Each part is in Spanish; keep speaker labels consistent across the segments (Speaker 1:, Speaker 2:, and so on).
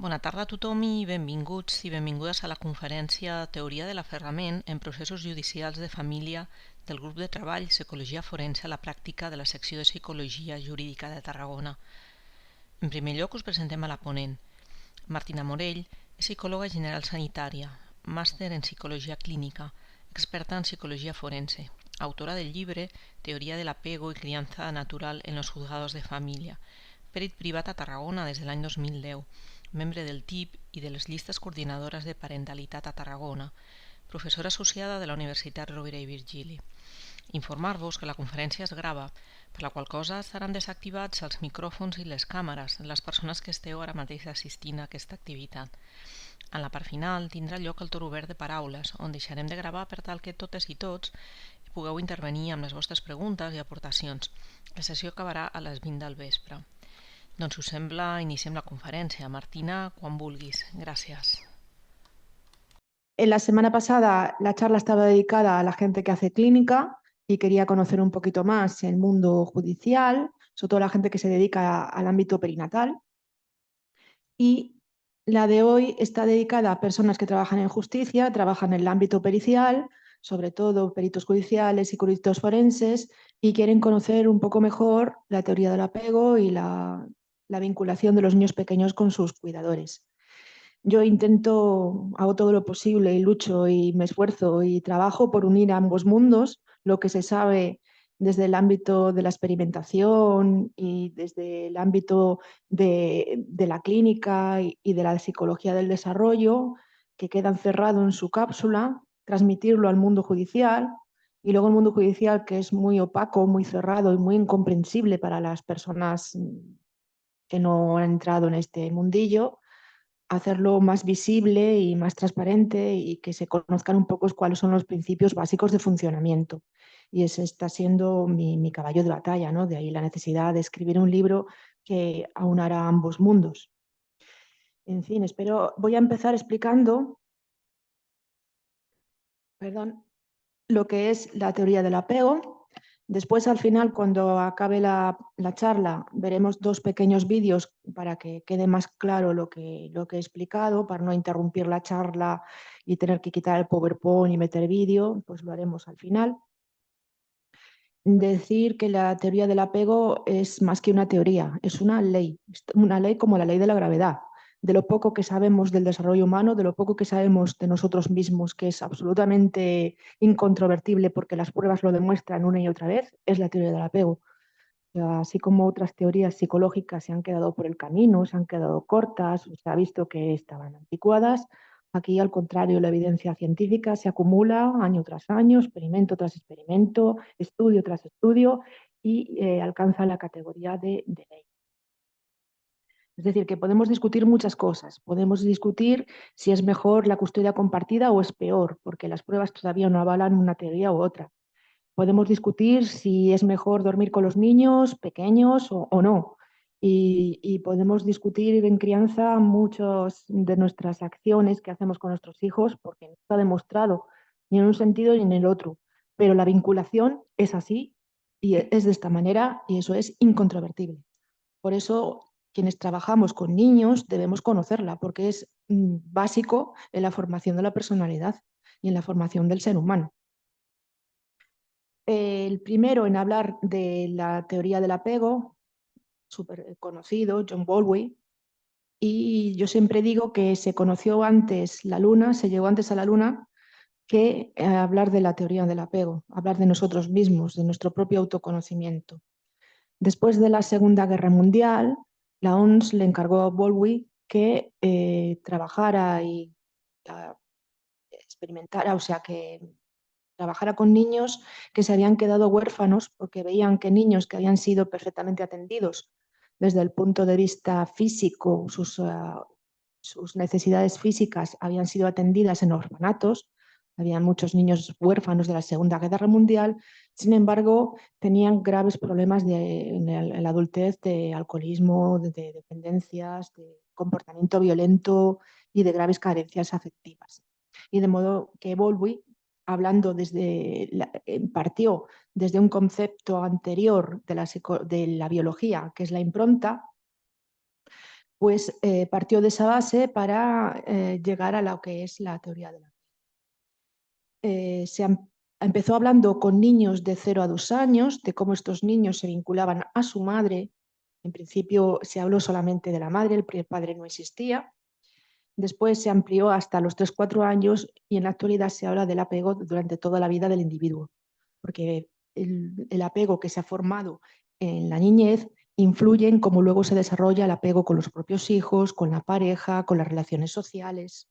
Speaker 1: Bona tarda a tothom i benvinguts i benvingudes a la conferència Teoria de l'aferrament en processos judicials de família del grup de treball Psicologia Forense a la pràctica de la secció de Psicologia Jurídica de Tarragona. En primer lloc us presentem a la ponent. Martina Morell és psicòloga general sanitària, màster en Psicologia Clínica, experta en Psicologia Forense, autora del llibre Teoria de l'apego i crianza natural en los juzgados de familia, perit privat a Tarragona des de l'any 2010, membre del TIP i de les llistes coordinadores de parentalitat a Tarragona, professora associada de la Universitat Rovira i Virgili. Informar-vos que la conferència es grava, per la qual cosa estaran desactivats els micròfons i les càmeres de les persones que esteu ara mateix assistint a aquesta activitat. En la part final tindrà lloc el torn obert de paraules, on deixarem de gravar per tal que totes i tots pugueu intervenir amb les vostres preguntes i aportacions. La sessió acabarà a les 20 del vespre. Doncs, si us sembla, iniciem la conferència. Martina, quan vulguis. Gràcies.
Speaker 2: En la semana pasada la charla estaba dedicada a la gente que hace clínica y quería conocer un poquito más el mundo judicial, sobre todo la gente que se dedica al ámbito perinatal. Y la de hoy está dedicada a personas que trabajan en justicia, trabajan en el ámbito pericial, sobre todo peritos judiciales y peritos forenses, y quieren conocer un poco mejor la teoría del apego y la vinculación de los niños pequeños con sus cuidadores. Yo hago todo lo posible y lucho y me esfuerzo y trabajo por unir ambos mundos, lo que se sabe desde el ámbito de la experimentación y desde el ámbito de la clínica y de la psicología del desarrollo, que queda encerrado en su cápsula, transmitirlo al mundo judicial, y luego el mundo judicial, que es muy opaco, muy cerrado y muy incomprensible para las personas que no han entrado en este mundillo, hacerlo más visible y más transparente y que se conozcan un poco cuáles son los principios básicos de funcionamiento. Y ese está siendo mi caballo de batalla, ¿no? De ahí la necesidad de escribir un libro que aunara ambos mundos. En fin, voy a empezar explicando, lo que es la teoría del apego. Después, al final, cuando acabe la charla, veremos dos pequeños vídeos para que quede más claro lo que he explicado, para no interrumpir la charla y tener que quitar el PowerPoint y meter vídeo, pues lo haremos al final. Decir que la teoría del apego es más que una teoría, es una ley como la ley de la gravedad. De lo poco que sabemos del desarrollo humano, de lo poco que sabemos de nosotros mismos, que es absolutamente incontrovertible porque las pruebas lo demuestran una y otra vez, es la teoría del apego. Así como otras teorías psicológicas se han quedado por el camino, se han quedado cortas, se ha visto que estaban anticuadas, aquí, al contrario, la evidencia científica se acumula año tras año, experimento tras experimento, estudio tras estudio, y alcanza la categoría de ley. Es decir, que podemos discutir muchas cosas. Podemos discutir si es mejor la custodia compartida o es peor, porque las pruebas todavía no avalan una teoría u otra. Podemos discutir si es mejor dormir con los niños pequeños o no. Y podemos discutir en crianza muchas de nuestras acciones que hacemos con nuestros hijos, porque no está demostrado ni en un sentido ni en el otro. Pero la vinculación es así y es de esta manera, y eso es incontrovertible. Por eso, quienes trabajamos con niños debemos conocerla, porque es básico en la formación de la personalidad y en la formación del ser humano. El primero en hablar de la teoría del apego, súper conocido, John Bowlby, y yo siempre digo que se conoció antes la luna, se llegó antes a la luna, que hablar de la teoría del apego, hablar de nosotros mismos, de nuestro propio autoconocimiento. Después de la Segunda Guerra Mundial, la OMS le encargó a Bowlby que trabajara y experimentara, o sea, que trabajara con niños que se habían quedado huérfanos porque veían que niños que habían sido perfectamente atendidos desde el punto de vista físico, sus necesidades físicas habían sido atendidas en orfanatos, había muchos niños huérfanos de la Segunda Guerra Mundial, sin embargo, tenían graves problemas en la adultez de alcoholismo, de dependencias, de comportamiento violento y de graves carencias afectivas. Y de modo que Bowlby, hablando partió desde un concepto anterior de la biología, que es la impronta, pues partió de esa base para llegar a lo que es la teoría del apego. Empezó hablando con niños de 0 a 2 años, de cómo estos niños se vinculaban a su madre. En principio se habló solamente de la madre, el padre no existía. Después se amplió hasta los 3-4 años y en la actualidad se habla del apego durante toda la vida del individuo, porque el apego que se ha formado en la niñez influye en cómo luego se desarrolla el apego con los propios hijos, con la pareja, con las relaciones sociales.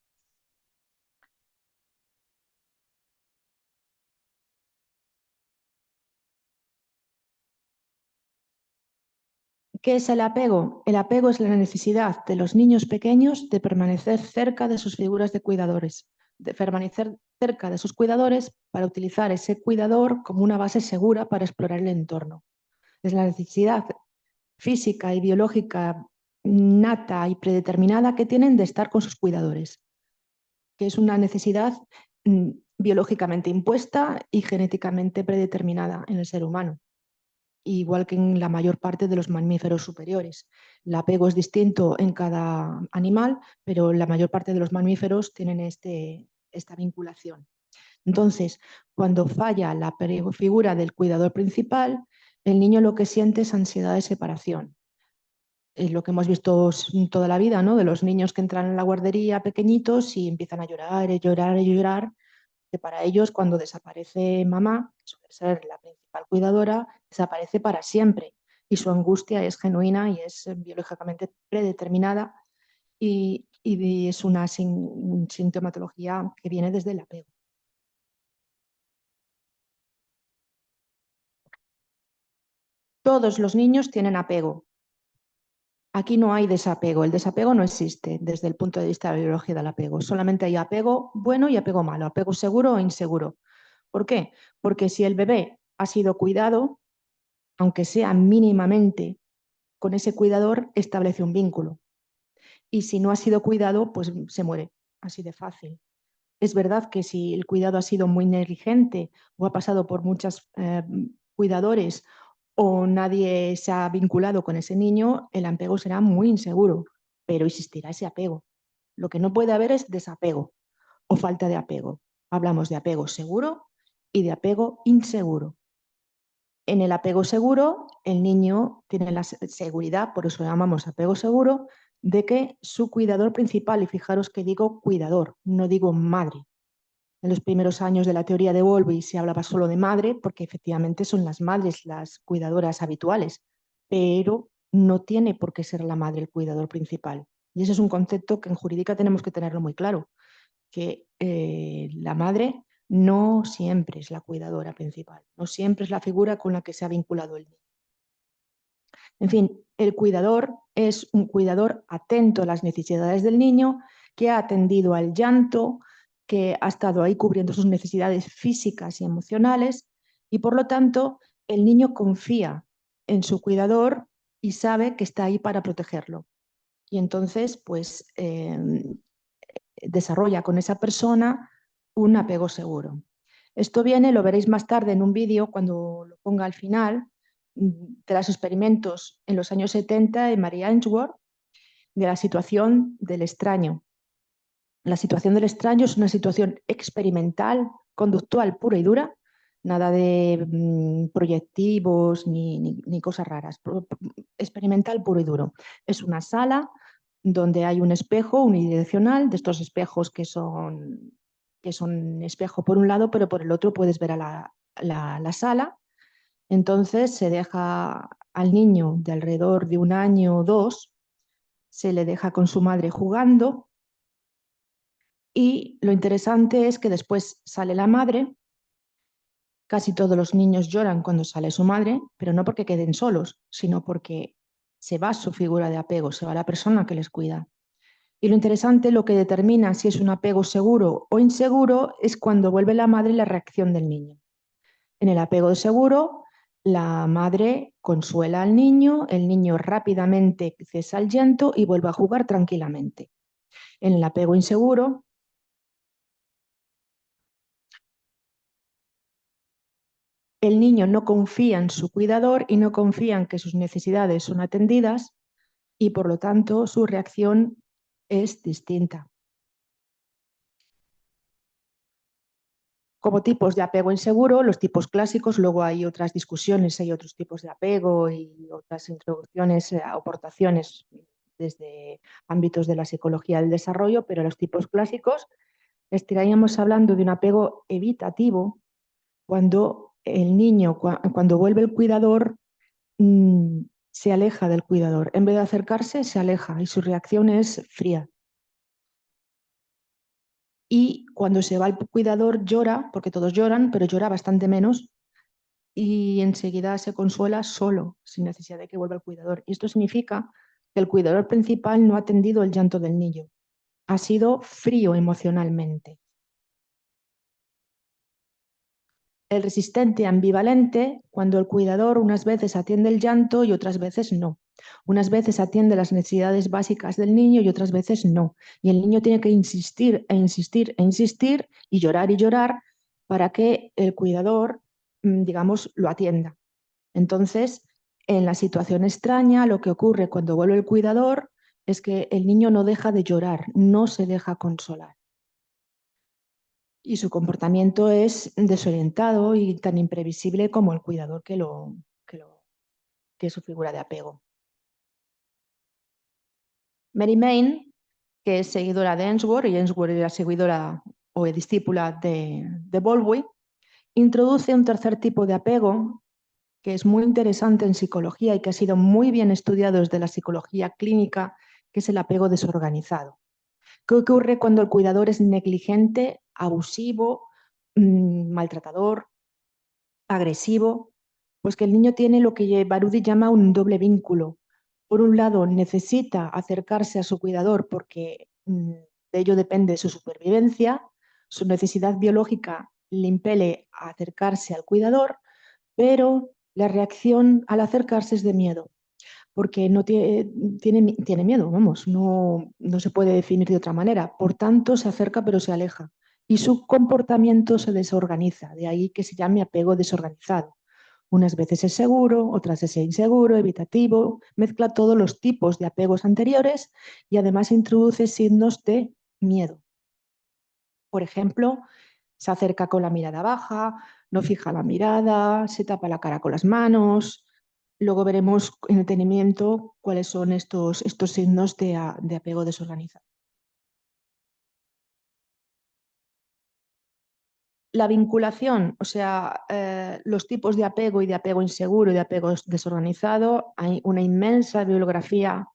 Speaker 2: ¿Qué es el apego? El apego es la necesidad de los niños pequeños de permanecer cerca de sus figuras de cuidadores, de permanecer cerca de sus cuidadores para utilizar ese cuidador como una base segura para explorar el entorno. Es la necesidad física y biológica nata y predeterminada que tienen de estar con sus cuidadores, que es una necesidad biológicamente impuesta y genéticamente predeterminada en el ser humano, igual que en la mayor parte de los mamíferos superiores. El apego es distinto en cada animal, pero la mayor parte de los mamíferos tienen esta vinculación. Entonces, cuando falla la figura del cuidador principal, el niño lo que siente es ansiedad de separación. Es lo que hemos visto toda la vida, ¿no? De los niños que entran en la guardería pequeñitos y empiezan a llorar, y llorar, y llorar, que para ellos cuando desaparece mamá, que suele ser la principal cuidadora, desaparece para siempre y su angustia es genuina y es biológicamente predeterminada y es una sintomatología que viene desde el apego. Todos los niños tienen apego. Aquí no hay desapego, el desapego no existe desde el punto de vista de la biología del apego, solamente hay apego bueno y apego malo, apego seguro o inseguro. ¿Por qué? Porque si el bebé ha sido cuidado, aunque sea mínimamente, con ese cuidador establece un vínculo. Y si no ha sido cuidado, pues se muere, así de fácil. Es verdad que si el cuidado ha sido muy negligente o ha pasado por muchos cuidadores o nadie se ha vinculado con ese niño, el apego será muy inseguro, pero existirá ese apego. Lo que no puede haber es desapego o falta de apego. Hablamos de apego seguro y de apego inseguro. En el apego seguro, el niño tiene la seguridad, por eso llamamos apego seguro, de que su cuidador principal, y fijaros que digo cuidador, no digo madre. En los primeros años de la teoría de Bowlby se hablaba solo de madre, porque efectivamente son las madres las cuidadoras habituales, pero no tiene por qué ser la madre el cuidador principal. Y ese es un concepto que en jurídica tenemos que tenerlo muy claro, que la madre no siempre es la cuidadora principal, no siempre es la figura con la que se ha vinculado el niño. En fin, el cuidador es un cuidador atento a las necesidades del niño, que ha atendido al llanto, que ha estado ahí cubriendo sus necesidades físicas y emocionales y por lo tanto el niño confía en su cuidador y sabe que está ahí para protegerlo. Y entonces, pues, desarrolla con esa persona un apego seguro. Esto viene, lo veréis más tarde en un vídeo cuando lo ponga al final, de los experimentos en los años 70 de Maria Ainsworth, de la situación del extraño. La situación del extraño es una situación experimental, conductual pura y dura, nada de proyectivos ni cosas raras, experimental puro y duro. Es una sala donde hay un espejo unidireccional, de estos espejos que son espejo por un lado, pero por el otro puedes ver a la sala. Entonces se deja al niño de alrededor de 1 año o 2, se le deja con su madre jugando y lo interesante es que después sale la madre. Casi todos los niños lloran cuando sale su madre, pero no porque queden solos, sino porque se va su figura de apego, se va la persona que les cuida. Y lo interesante, lo que determina si es un apego seguro o inseguro, es cuando vuelve la madre y la reacción del niño. En el apego seguro, la madre consuela al niño, el niño rápidamente cesa el llanto y vuelve a jugar tranquilamente. En el apego inseguro, el niño no confía en su cuidador y no confía en que sus necesidades son atendidas y por lo tanto su reacción es distinta. Como tipos de apego inseguro, los tipos clásicos, luego hay otras discusiones, hay otros tipos de apego y otras introducciones, aportaciones desde ámbitos de la psicología del desarrollo, pero los tipos clásicos estaríamos hablando de un apego evitativo cuando el niño, cuando vuelve el cuidador, se aleja del cuidador. En vez de acercarse, se aleja y su reacción es fría. Y cuando se va el cuidador llora, porque todos lloran, pero llora bastante menos y enseguida se consuela solo, sin necesidad de que vuelva el cuidador. Y esto significa que el cuidador principal no ha atendido el llanto del niño, ha sido frío emocionalmente. El resistente ambivalente, cuando el cuidador unas veces atiende el llanto y otras veces no. Unas veces atiende las necesidades básicas del niño y otras veces no. Y el niño tiene que insistir e insistir e insistir y llorar para que el cuidador, digamos, lo atienda. Entonces, en la situación extraña, lo que ocurre cuando vuelve el cuidador es que el niño no deja de llorar, no se deja consolar. Y su comportamiento es desorientado y tan imprevisible como el cuidador que es su figura de apego. Mary Main, que es seguidora de Ainsworth, y Ainsworth era seguidora o discípula de Bowlby, introduce un tercer tipo de apego que es muy interesante en psicología y que ha sido muy bien estudiado desde la psicología clínica, que es el apego desorganizado. ¿Qué ocurre cuando el cuidador es negligente, abusivo, maltratador, agresivo? Pues que el niño tiene lo que Barudy llama un doble vínculo. Por un lado, necesita acercarse a su cuidador porque de ello depende su supervivencia, su necesidad biológica le impele a acercarse al cuidador, pero la reacción al acercarse es de miedo, porque no tiene miedo, vamos, no se puede definir de otra manera. Por tanto, se acerca pero se aleja y su comportamiento se desorganiza, de ahí que se llame apego desorganizado. Unas veces es seguro, otras es inseguro, evitativo, mezcla todos los tipos de apegos anteriores y además introduce signos de miedo. Por ejemplo, se acerca con la mirada baja, no fija la mirada, se tapa la cara con las manos. Luego veremos en el detenimiento cuáles son estos signos de apego desorganizado. La vinculación, o sea, los tipos de apego y de apego inseguro y de apego desorganizado, hay una inmensa bibliografía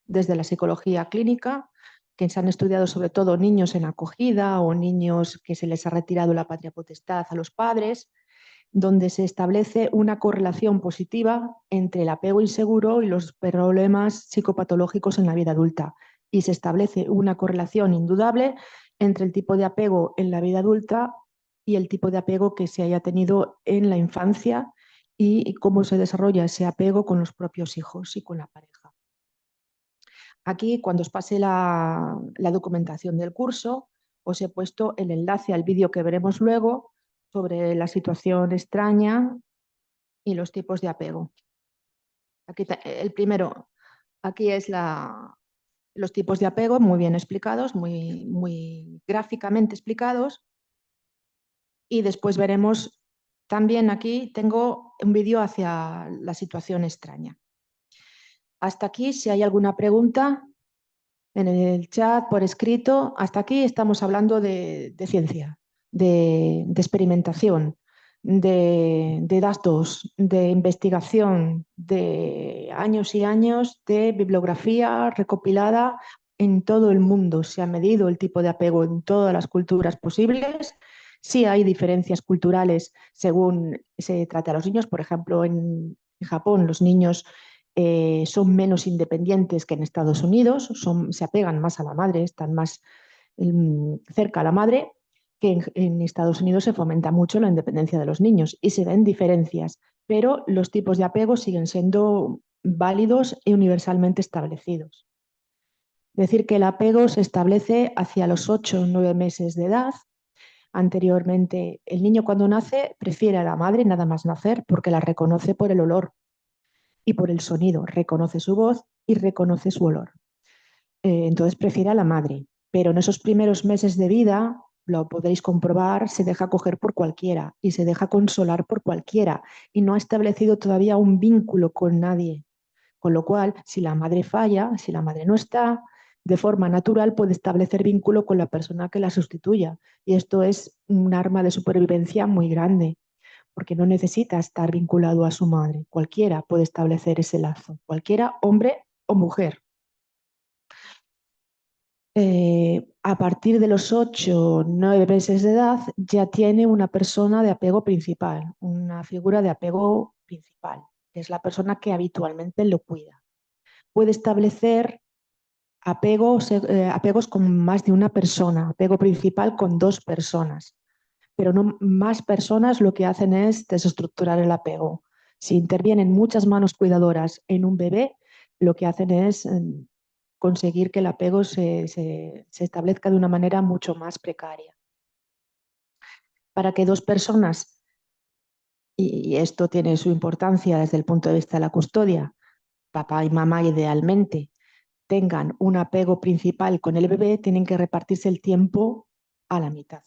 Speaker 2: desde la psicología clínica, que se han estudiado sobre todo niños en acogida o niños que se les ha retirado la patria potestad a los padres, donde se establece una correlación positiva entre el apego inseguro y los problemas psicopatológicos en la vida adulta. Y se establece una correlación indudable entre el tipo de apego en la vida adulta y el tipo de apego que se haya tenido en la infancia y cómo se desarrolla ese apego con los propios hijos y con la pareja. Aquí, cuando os pase la documentación del curso, os he puesto el enlace al vídeo que veremos luego sobre la situación extraña y los tipos de apego. Aquí, el primero, aquí es los tipos de apego muy bien explicados, muy gráficamente explicados. Y después veremos, también aquí tengo un vídeo hacia la situación extraña. Hasta aquí, si hay alguna pregunta en el chat, por escrito, hasta aquí estamos hablando de ciencia, de experimentación, de datos, de investigación, de años y años de bibliografía recopilada en todo el mundo. Se ha medido el tipo de apego en todas las culturas posibles. Sí hay diferencias culturales según se trata a los niños. Por ejemplo, en Japón los niños son menos independientes que en Estados Unidos, se apegan más a la madre, están más cerca a la madre, que en Estados Unidos se fomenta mucho la independencia de los niños y se ven diferencias, pero los tipos de apego siguen siendo válidos y universalmente establecidos. Decir que el apego se establece hacia los 8 o 9 meses de edad. Anteriormente, el niño cuando nace prefiere a la madre nada más nacer porque la reconoce por el olor y por el sonido, reconoce su voz y reconoce su olor. Entonces prefiere a la madre, pero en esos primeros meses de vida, lo podréis comprobar, se deja coger por cualquiera y se deja consolar por cualquiera y no ha establecido todavía un vínculo con nadie. Con lo cual, si la madre falla, si la madre no está, de forma natural puede establecer vínculo con la persona que la sustituya. Y esto es un arma de supervivencia muy grande, porque no necesita estar vinculado a su madre. Cualquiera puede establecer ese lazo, cualquiera, hombre o mujer. A partir de los 8 o 9 meses de edad ya tiene una persona de apego principal, una figura de apego principal, que es la persona que habitualmente lo cuida. Puede establecer apegos con más de una persona, apego principal con 2 personas, pero no más personas lo que hacen es desestructurar el apego. Si intervienen muchas manos cuidadoras en un bebé, lo que hacen es conseguir que el apego se establezca de una manera mucho más precaria. Para que 2 personas, y esto tiene su importancia desde el punto de vista de la custodia, papá y mamá idealmente, tengan un apego principal con el bebé, tienen que repartirse el tiempo a la mitad.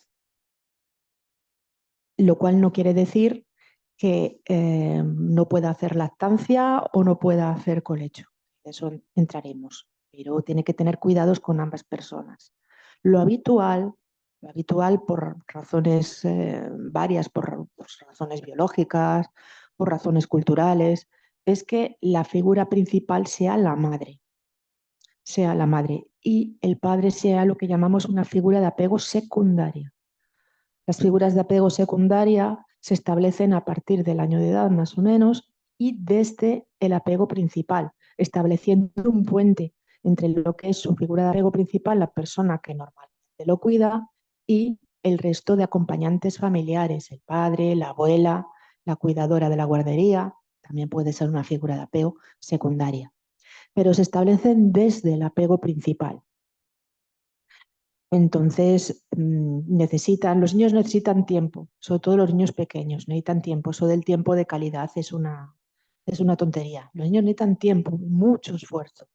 Speaker 2: Lo cual no quiere decir que no pueda hacer lactancia o no pueda hacer colecho. De eso entraremos, pero tiene que tener cuidados con ambas personas. Lo habitual por razones varias, por razones biológicas, por razones culturales, es que la figura principal sea la madre y el padre sea lo que llamamos una figura de apego secundaria. Las figuras de apego secundaria se establecen a partir del año de edad más o menos y desde el apego principal, estableciendo un puente entre lo que es su figura de apego principal, la persona que normalmente lo cuida, y el resto de acompañantes familiares, el padre, la abuela, la cuidadora de la guardería, también puede ser una figura de apego secundaria, pero se establecen desde el apego principal. Entonces, los niños necesitan tiempo, sobre todo los niños pequeños, necesitan tiempo. Eso del tiempo de calidad es una tontería. Los niños necesitan tiempo, mucho esfuerzo.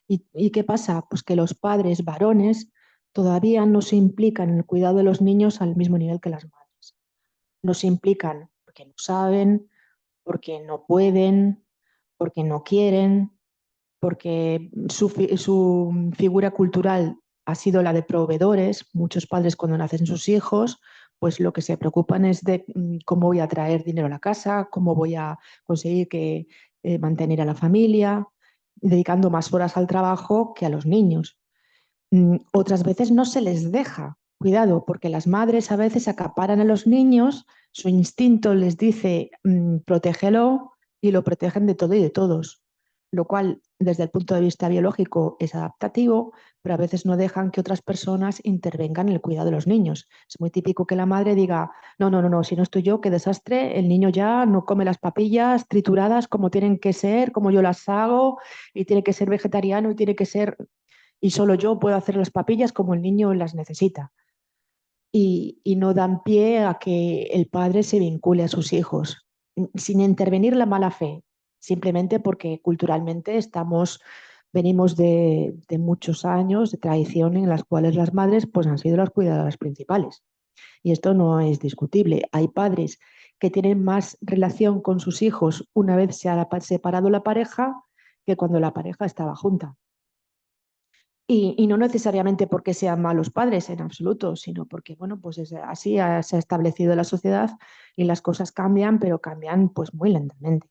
Speaker 2: ¿Y qué pasa? Pues que los padres varones todavía no se implican en el cuidado de los niños al mismo nivel que las madres. No se implican porque no saben, porque no pueden, porque no quieren, porque su figura cultural ha sido la de proveedores. Muchos padres cuando nacen sus hijos, pues lo que se preocupan es de cómo voy a traer dinero a la casa, cómo voy a conseguir mantener a la familia, dedicando más horas al trabajo que a los niños. Otras veces no se les deja. Cuidado, porque las madres a veces acaparan a los niños, su instinto les dice protégelo y lo protegen de todo y de todos, lo cual desde el punto de vista biológico es adaptativo, pero a veces no dejan que otras personas intervengan en el cuidado de los niños. Es muy típico que la madre diga, no, no, no, no, si no estoy yo, qué desastre, el niño ya no come las papillas trituradas como tienen que ser, como yo las hago, y tiene que ser vegetariano y tiene que ser y solo yo puedo hacer las papillas como el niño las necesita. Y no dan pie a que el padre se vincule a sus hijos, sin intervenir la mala fe, simplemente porque culturalmente venimos de muchos años de tradición en las cuales las madres pues, han sido las cuidadoras principales. Y esto no es discutible. Hay padres que tienen más relación con sus hijos una vez se ha separado la pareja que cuando la pareja estaba junta. Y no necesariamente porque sean malos padres en absoluto, sino porque, bueno, pues así se ha establecido la sociedad y las cosas cambian, pero cambian pues muy lentamente.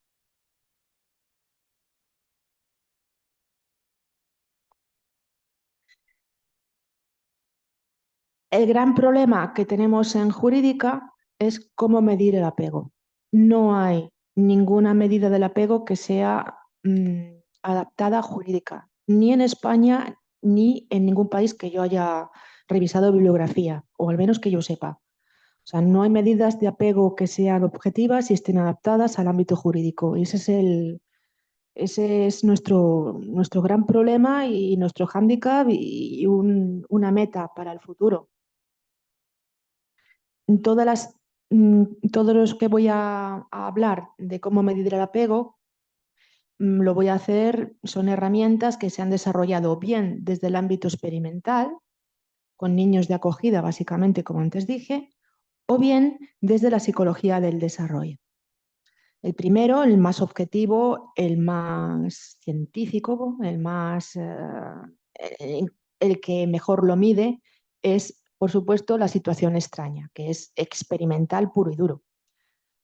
Speaker 2: El gran problema que tenemos en jurídica es cómo medir el apego. No hay ninguna medida del apego que sea adaptada a jurídica, ni en España ni en ningún país que yo haya revisado bibliografía, o al menos que yo sepa. O sea, no hay medidas de apego que sean objetivas y estén adaptadas al ámbito jurídico. Y ese es nuestro gran problema y nuestro hándicap y una meta para el futuro. Todas las, todos los que voy a hablar de cómo medir el apego lo voy a hacer, son herramientas que se han desarrollado bien desde el ámbito experimental, con niños de acogida, básicamente, como antes dije, o bien desde la psicología del desarrollo. El primero, el más objetivo, el más científico, el que mejor lo mide, es, por supuesto, la situación extraña, que es experimental puro y duro.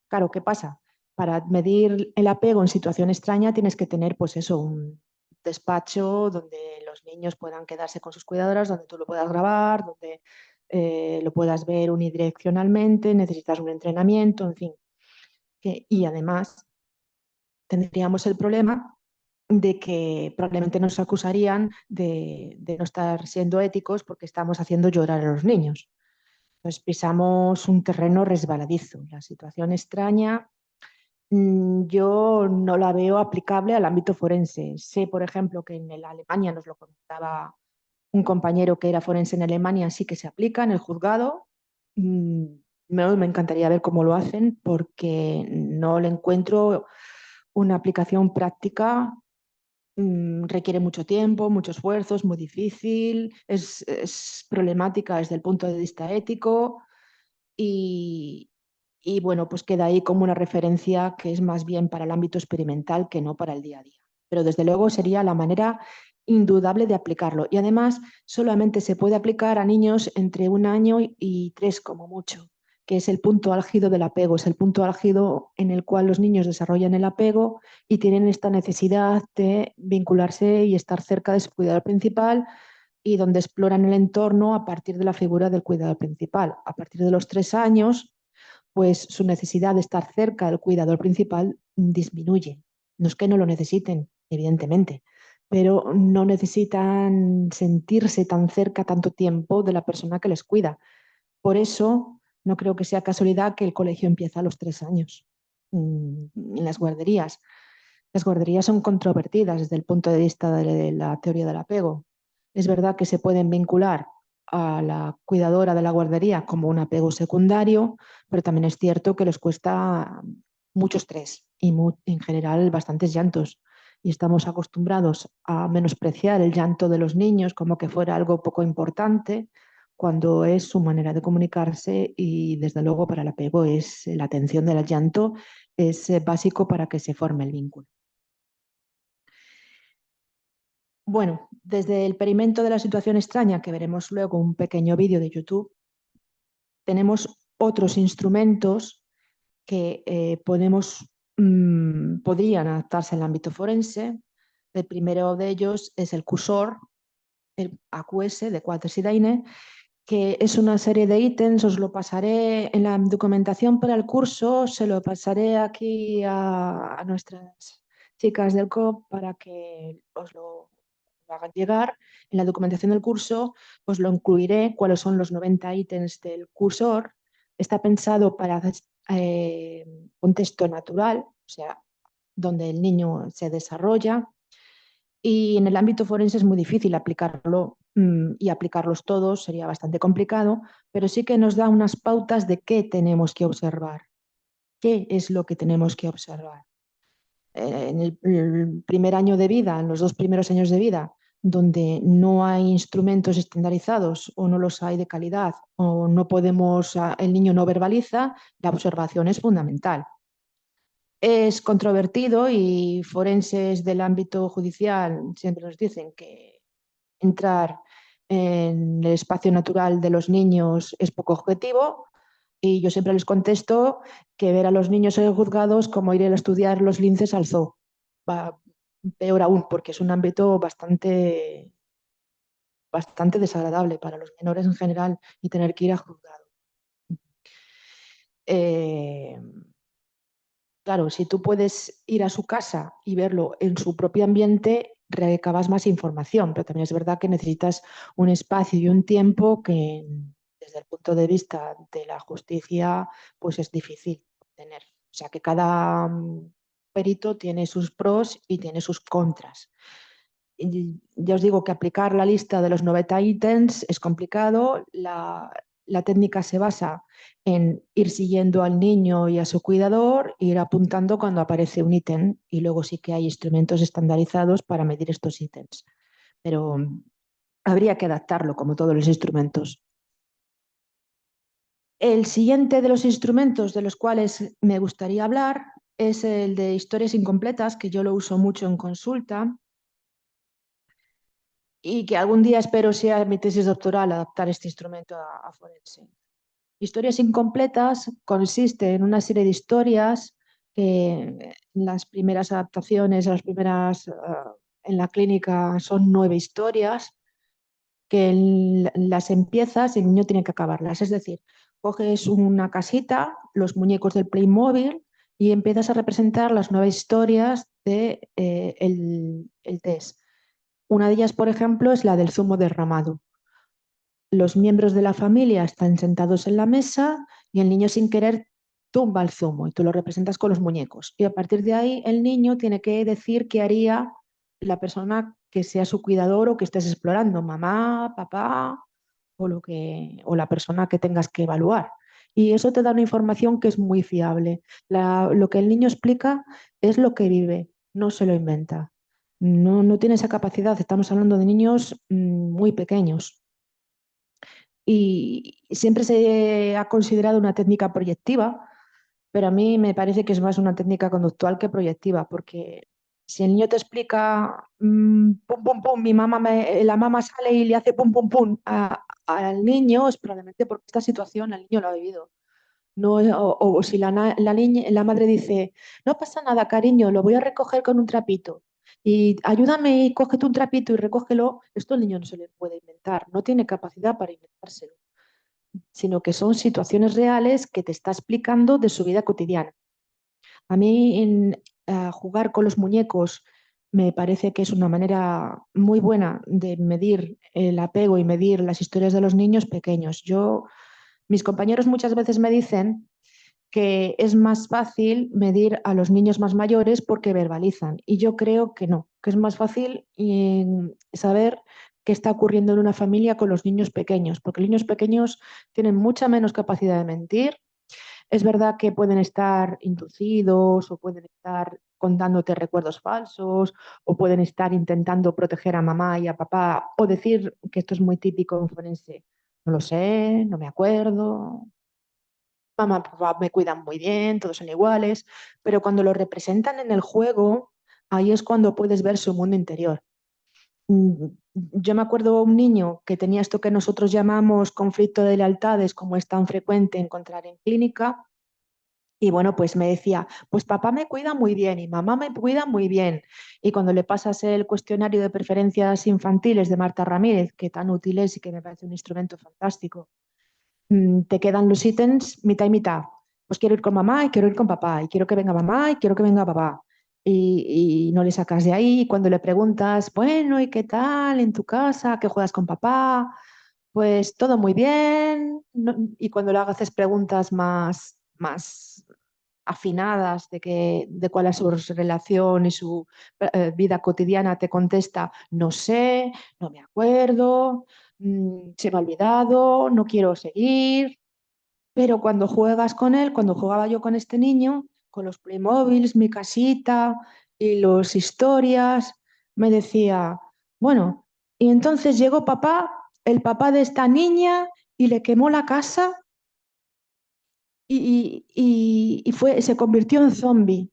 Speaker 2: Claro, ¿qué pasa? Para medir el apego en situación extraña tienes que tener, pues eso, un despacho donde los niños puedan quedarse con sus cuidadoras, donde tú lo puedas grabar, donde lo puedas ver unidireccionalmente, necesitas un entrenamiento, en fin. Y además tendríamos el problema de que probablemente nos acusarían de no estar siendo éticos porque estamos haciendo llorar a los niños. Entonces pisamos un terreno resbaladizo. La situación extraña yo no la veo aplicable al ámbito forense. Sé, por ejemplo, que en Alemania, nos lo comentaba un compañero que era forense en Alemania, sí que se aplica en el juzgado. Mm, me encantaría ver cómo lo hacen porque no le encuentro una aplicación práctica. Requiere mucho tiempo, mucho esfuerzo, es muy difícil, es problemática desde el punto de vista ético y, y bueno, pues queda ahí como una referencia que es más bien para el ámbito experimental que no para el día a día. Pero desde luego sería la manera indudable de aplicarlo. Y además solamente se puede aplicar a niños entre 1 año y 3 como mucho, que es el punto álgido del apego, es el punto álgido en el cual los niños desarrollan el apego y tienen esta necesidad de vincularse y estar cerca de su cuidador principal y donde exploran el entorno a partir de la figura del cuidador principal. A partir de los 3 años, pues su necesidad de estar cerca del cuidador principal disminuye. No es que no lo necesiten, evidentemente, pero no necesitan sentirse tan cerca tanto tiempo de la persona que les cuida. Por eso, no creo que sea casualidad que el colegio empieza a los 3 años en las guarderías. Las guarderías son controvertidas desde el punto de vista de la teoría del apego. Es verdad que se pueden vincular a la cuidadora de la guardería como un apego secundario, pero también es cierto que les cuesta mucho estrés y en general bastantes llantos. Y estamos acostumbrados a menospreciar el llanto de los niños como que fuera algo poco importante, cuando es su manera de comunicarse y desde luego para el apego es la atención del llanto, es básico para que se forme el vínculo. Bueno, desde el experimento de la situación extraña, que veremos luego un pequeño vídeo de YouTube, tenemos otros instrumentos que podrían adaptarse al ámbito forense. El primero de ellos es el cursor, el AQS de Quatters y Daine, que es una serie de ítems, os lo pasaré en la documentación para el curso, se lo pasaré aquí a nuestras chicas del COP para que os lo hagan llegar. En la documentación del curso os lo incluiré, cuáles son los 90 ítems del cursor. Está pensado para contexto natural, o sea, donde el niño se desarrolla, y en el ámbito forense es muy difícil aplicarlo y aplicarlos todos sería bastante complicado, pero sí que nos da unas pautas de qué tenemos que observar, qué es lo que tenemos que observar. En el primer año de vida, en los 2 primeros años de vida, donde no hay instrumentos estandarizados o no los hay de calidad o no podemos, el niño no verbaliza, la observación es fundamental. Es controvertido y forenses del ámbito judicial siempre nos dicen que entrar en el espacio natural de los niños es poco objetivo y yo siempre les contesto que ver a los niños en juzgados como ir a estudiar los linces al zoo. Va peor aún porque es un ámbito bastante desagradable para los menores en general y tener que ir a juzgado. Eh, Claro, si tú puedes ir a su casa y verlo en su propio ambiente, recabas más información, pero también es verdad que necesitas un espacio y un tiempo que desde el punto de vista de la justicia pues es difícil tener. O sea que cada perito tiene sus pros y tiene sus contras. Y ya os digo que aplicar la lista de los 90 ítems es complicado. la técnica se basa en ir siguiendo al niño y a su cuidador, ir apuntando cuando aparece un ítem y luego sí que hay instrumentos estandarizados para medir estos ítems. Pero habría que adaptarlo como todos los instrumentos. El siguiente de los instrumentos de los cuales me gustaría hablar es el de historias incompletas, que yo lo uso mucho en consulta y que algún día espero sea mi tesis doctoral adaptar este instrumento a forense. Historias incompletas consiste en una serie de historias que las primeras adaptaciones, en la clínica son 9 historias que las empiezas y el niño tiene que acabarlas. Es decir, coges una casita, los muñecos del Playmobil y empiezas a representar las 9 historias de, el test. Una de ellas, por ejemplo, es la del zumo derramado. Los miembros de la familia están sentados en la mesa y el niño sin querer tumba el zumo y tú lo representas con los muñecos. Y a partir de ahí el niño tiene que decir qué haría la persona que sea su cuidador o que estés explorando, mamá, papá o la persona que tengas que evaluar. Y eso te da una información que es muy fiable. Lo que el niño explica es lo que vive, no se lo inventa. No tiene esa capacidad. Estamos hablando de niños muy pequeños y siempre se ha considerado una técnica proyectiva, pero a mí me parece que es más una técnica conductual que proyectiva, porque si el niño te explica pum, pum, pum, la mamá sale y le hace pum, pum, pum al niño, es probablemente porque esta situación el niño lo ha vivido. No, o si la madre dice, no pasa nada, cariño, lo voy a recoger con un trapito. Y ayúdame y cógete un trapito y recógelo. Esto el niño no se le puede inventar, no tiene capacidad para inventárselo, sino que son situaciones reales que te está explicando de su vida cotidiana. A mí jugar con los muñecos me parece que es una manera muy buena de medir el apego y medir las historias de los niños pequeños. Mis compañeros muchas veces me dicen que es más fácil medir a los niños más mayores porque verbalizan. Y yo creo que no, que es más fácil saber qué está ocurriendo en una familia con los niños pequeños, porque los niños pequeños tienen mucha menos capacidad de mentir. Es verdad que pueden estar inducidos o pueden estar contándote recuerdos falsos o pueden estar intentando proteger a mamá y a papá o decir que esto es muy típico en forense. No lo sé, no me acuerdo, mamá, papá me cuidan muy bien, todos son iguales, pero cuando lo representan en el juego, ahí es cuando puedes ver su mundo interior. Yo me acuerdo de un niño que tenía esto que nosotros llamamos conflicto de lealtades, como es tan frecuente encontrar en clínica, y bueno, pues me decía, pues papá me cuida muy bien y mamá me cuida muy bien. Y cuando le pasas el cuestionario de preferencias infantiles de Marta Ramírez, que tan útil es y que me parece un instrumento fantástico, te quedan los ítems mitad y mitad. Pues quiero ir con mamá y quiero ir con papá, y quiero que venga mamá y quiero que venga papá. Y no le sacas de ahí. Y cuando le preguntas, bueno, ¿y qué tal en tu casa? ¿Qué juegas con papá? Pues todo muy bien. Y cuando le haces preguntas más afinadas de cuál es su relación y su vida cotidiana, te contesta, no sé, no me acuerdo, se me ha olvidado, no quiero seguir. Pero cuando juegas con él, cuando jugaba yo con este niño, con los Playmobiles, mi casita y las historias, me decía, bueno, y entonces llegó papá, el papá de esta niña, y le quemó la casa se convirtió en zombie.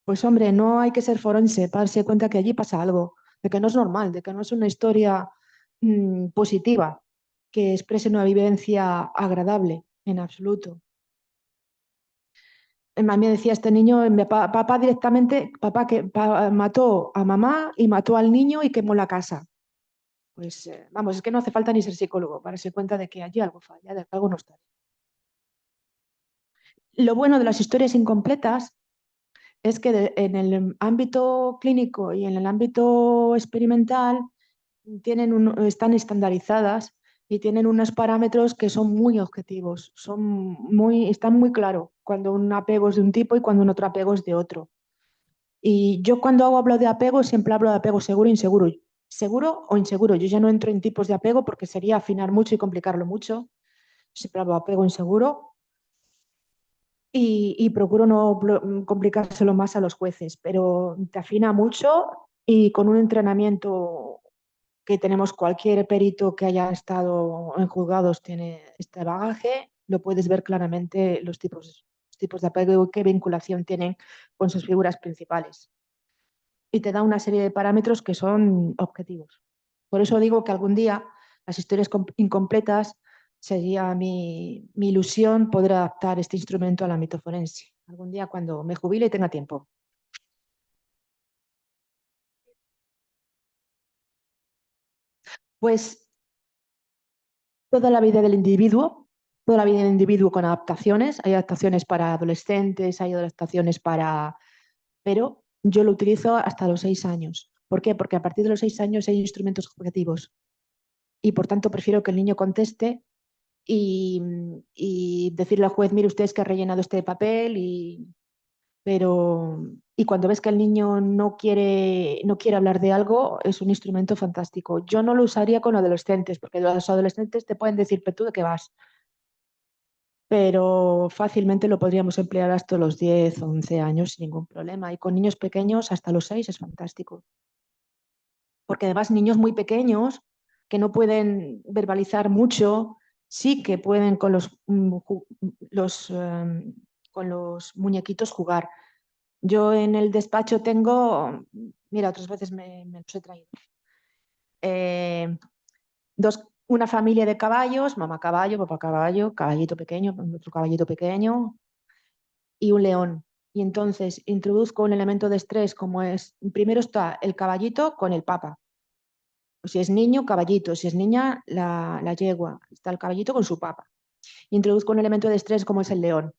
Speaker 2: Pues hombre, no hay que ser forense para darse cuenta que allí pasa algo, de que no es normal, de que no es una historia positiva, que exprese una vivencia agradable en absoluto. A mí me decía este niño, papá directamente, papá que mató a mamá y mató al niño y quemó la casa. Pues vamos, es que no hace falta ni ser psicólogo para darse cuenta de que allí algo falla, de que algo no está bien. Lo bueno de las historias incompletas es que en el ámbito clínico y en el ámbito experimental están estandarizadas y tienen unos parámetros que son muy objetivos, están muy claros cuando un apego es de un tipo y cuando un otro apego es de otro. Y yo cuando hablo de apego siempre hablo de apego seguro e inseguro. Seguro o inseguro. Yo ya no entro en tipos de apego porque sería afinar mucho y complicarlo mucho. siempre hablo de apego inseguro y procuro no complicárselo más a los jueces, pero te afina mucho y con un entrenamiento que tenemos cualquier perito que haya estado en juzgados tiene este bagaje, lo puedes ver claramente los tipos de apego y qué vinculación tienen con sus figuras principales. Y te da una serie de parámetros que son objetivos. Por eso digo que algún día las historias incompletas sería mi ilusión poder adaptar este instrumento al ámbito forense. Algún día cuando me jubile y tenga tiempo. Pues toda la vida del individuo, toda la vida del individuo con adaptaciones. Hay adaptaciones para adolescentes, hay adaptaciones para... Pero yo lo utilizo hasta los 6 años. ¿Por qué? Porque a partir de los 6 años hay instrumentos objetivos y por tanto prefiero que el niño conteste y, y decirle al juez, mire usted es que ha rellenado este papel pero y cuando ves que el niño no quiere hablar de algo, es un instrumento fantástico. Yo no lo usaría con adolescentes, porque los adolescentes te pueden decir, pero tú de qué vas, pero fácilmente lo podríamos emplear hasta los 10 o 11 años sin ningún problema. Y con niños pequeños hasta los 6 es fantástico. Porque además niños muy pequeños que no pueden verbalizar mucho, sí que pueden con con los muñequitos jugar. Yo en el despacho tengo, mira, otras veces me los he traído, eh, una familia de caballos, mamá caballo, papá caballo, caballito pequeño, otro caballito pequeño, y un león. Y entonces introduzco un elemento de estrés como es, primero está el caballito con el papa. O si es niño, caballito. Si es niña, la yegua. Está el caballito con su papa. Introduzco un elemento de estrés como es el león,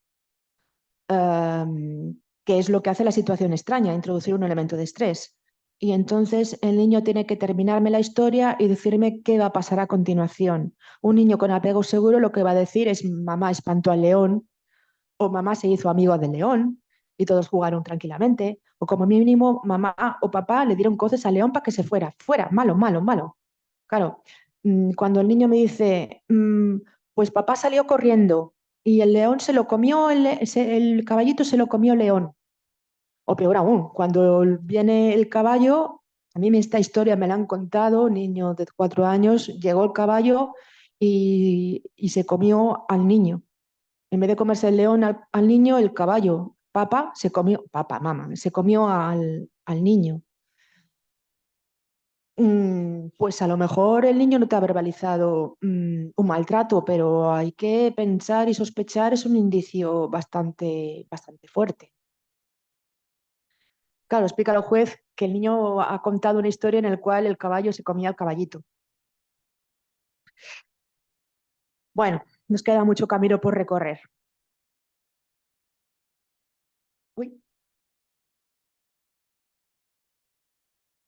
Speaker 2: que es lo que hace la situación extraña, introducir un elemento de estrés. Y entonces el niño tiene que terminarme la historia y decirme qué va a pasar a continuación. Un niño con apego seguro lo que va a decir es mamá espantó al león o mamá se hizo amigo del león y todos jugaron tranquilamente, o como mínimo mamá o papá le dieron coces al león para que se fuera, fuera, malo, malo, malo. Claro, cuando el niño me dice, pues papá salió corriendo y el león se lo comió, el caballito se lo comió el león. O peor aún, cuando viene el caballo, a mí esta historia me la han contado, niño de 4 años, llegó el caballo y se comió al niño. En vez de comerse el león al niño, el caballo, papá, mamá, se comió al niño. Pues a lo mejor el niño no te ha verbalizado un maltrato, pero hay que pensar y sospechar, es un indicio bastante, bastante fuerte. Claro, explica al juez que el niño ha contado una historia en la cual el caballo se comía al caballito. Bueno, nos queda mucho camino por recorrer. Uy,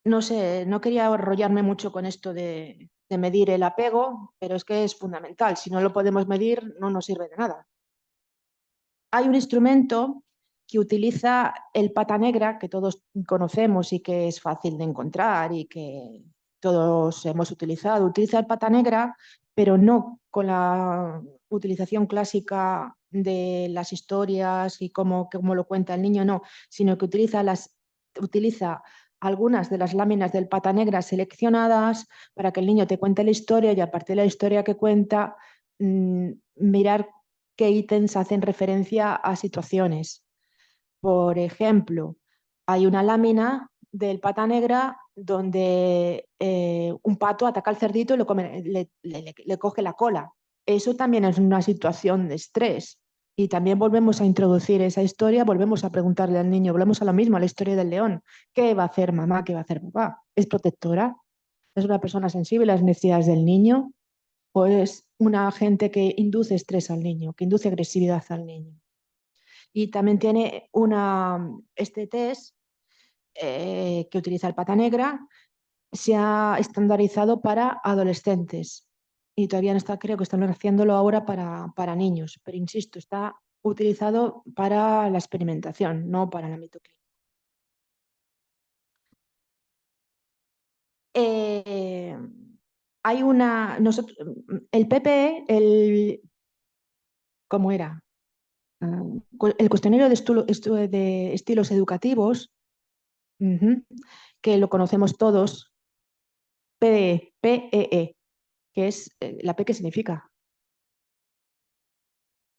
Speaker 2: no sé, no quería enrollarme mucho con esto de medir el apego, pero es que es fundamental. Si no lo podemos medir, no nos sirve de nada. Hay un instrumento que utiliza el pata negra, que todos conocemos y que es fácil de encontrar y que todos hemos utilizado. Utiliza el pata negra, pero no con la utilización clásica de las historias y cómo lo cuenta el niño, no, sino que utiliza algunas de las láminas del pata negra seleccionadas para que el niño te cuente la historia y a partir de la historia que cuenta, mirar qué ítems hacen referencia a situaciones. Por ejemplo, hay una lámina del pata negra donde un pato ataca al cerdito y le coge la cola. Eso también es una situación de estrés. Y también volvemos a introducir esa historia, volvemos a preguntarle al niño, volvemos a lo mismo, a la historia del león. ¿Qué va a hacer mamá? ¿Qué va a hacer papá? ¿Es protectora? ¿Es una persona sensible a las necesidades del niño? ¿O es una agente que induce estrés al niño, que induce agresividad al niño? Y también tiene este test que utiliza el pata negra, se ha estandarizado para adolescentes y todavía no está, creo que están haciéndolo ahora para niños, pero insisto, está utilizado para la experimentación, no para el ámbito clínico. Eh, hay una, nosotros, el PPE, ¿Cómo era? El cuestionario de estilos educativos, que lo conocemos todos, PEE, que es la P, ¿qué significa?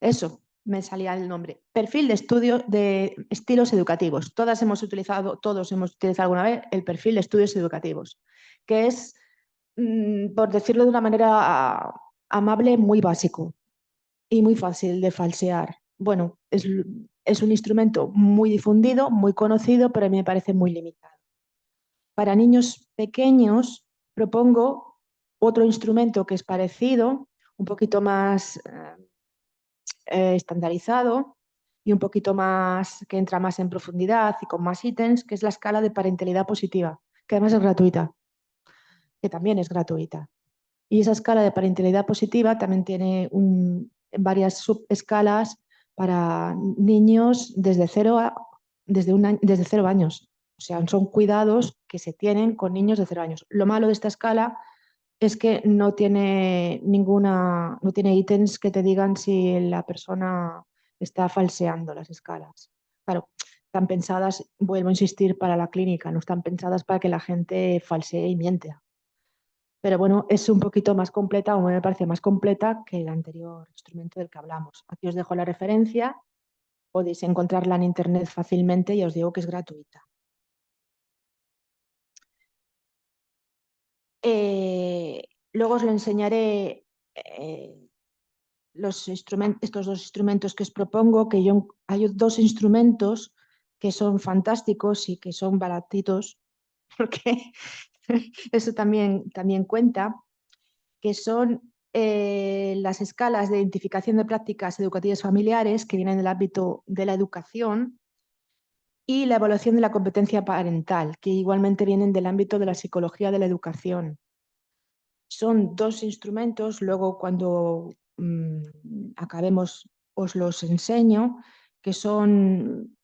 Speaker 2: Eso, me salía el nombre. Perfil de estudio de estilos educativos. Todos hemos utilizado alguna vez el perfil de estudios educativos, que es, por decirlo de una manera amable, muy básico y muy fácil de falsear. Bueno, es un instrumento muy difundido, muy conocido, pero a mí me parece muy limitado. Para niños pequeños propongo otro instrumento que es parecido, un poquito más estandarizado y un poquito más, que entra más en profundidad y con más ítems, que es la escala de parentalidad positiva, que además es gratuita, que también es gratuita. Y esa escala de parentalidad positiva también tiene varias subescalas para niños desde 0 años. O sea, son cuidados que se tienen con niños de 0 años. Lo malo de esta escala es que no tiene ítems que te digan si la persona está falseando las escalas. Claro, están pensadas, vuelvo a insistir, para la clínica, no están pensadas para que la gente falsee y miente. Pero bueno, es un poquito más completa, o me parece más completa que el anterior instrumento del que hablamos. Aquí os dejo la referencia, podéis encontrarla en internet fácilmente y os digo que es gratuita. Luego os lo enseñaré estos dos instrumentos que os propongo, hay dos instrumentos que son fantásticos y que son baratitos, porque eso también cuenta, que son las escalas de identificación de prácticas educativas familiares que vienen del ámbito de la educación y la evaluación de la competencia parental, que igualmente vienen del ámbito de la psicología de la educación. Son dos instrumentos, luego cuando acabemos os los enseño, que son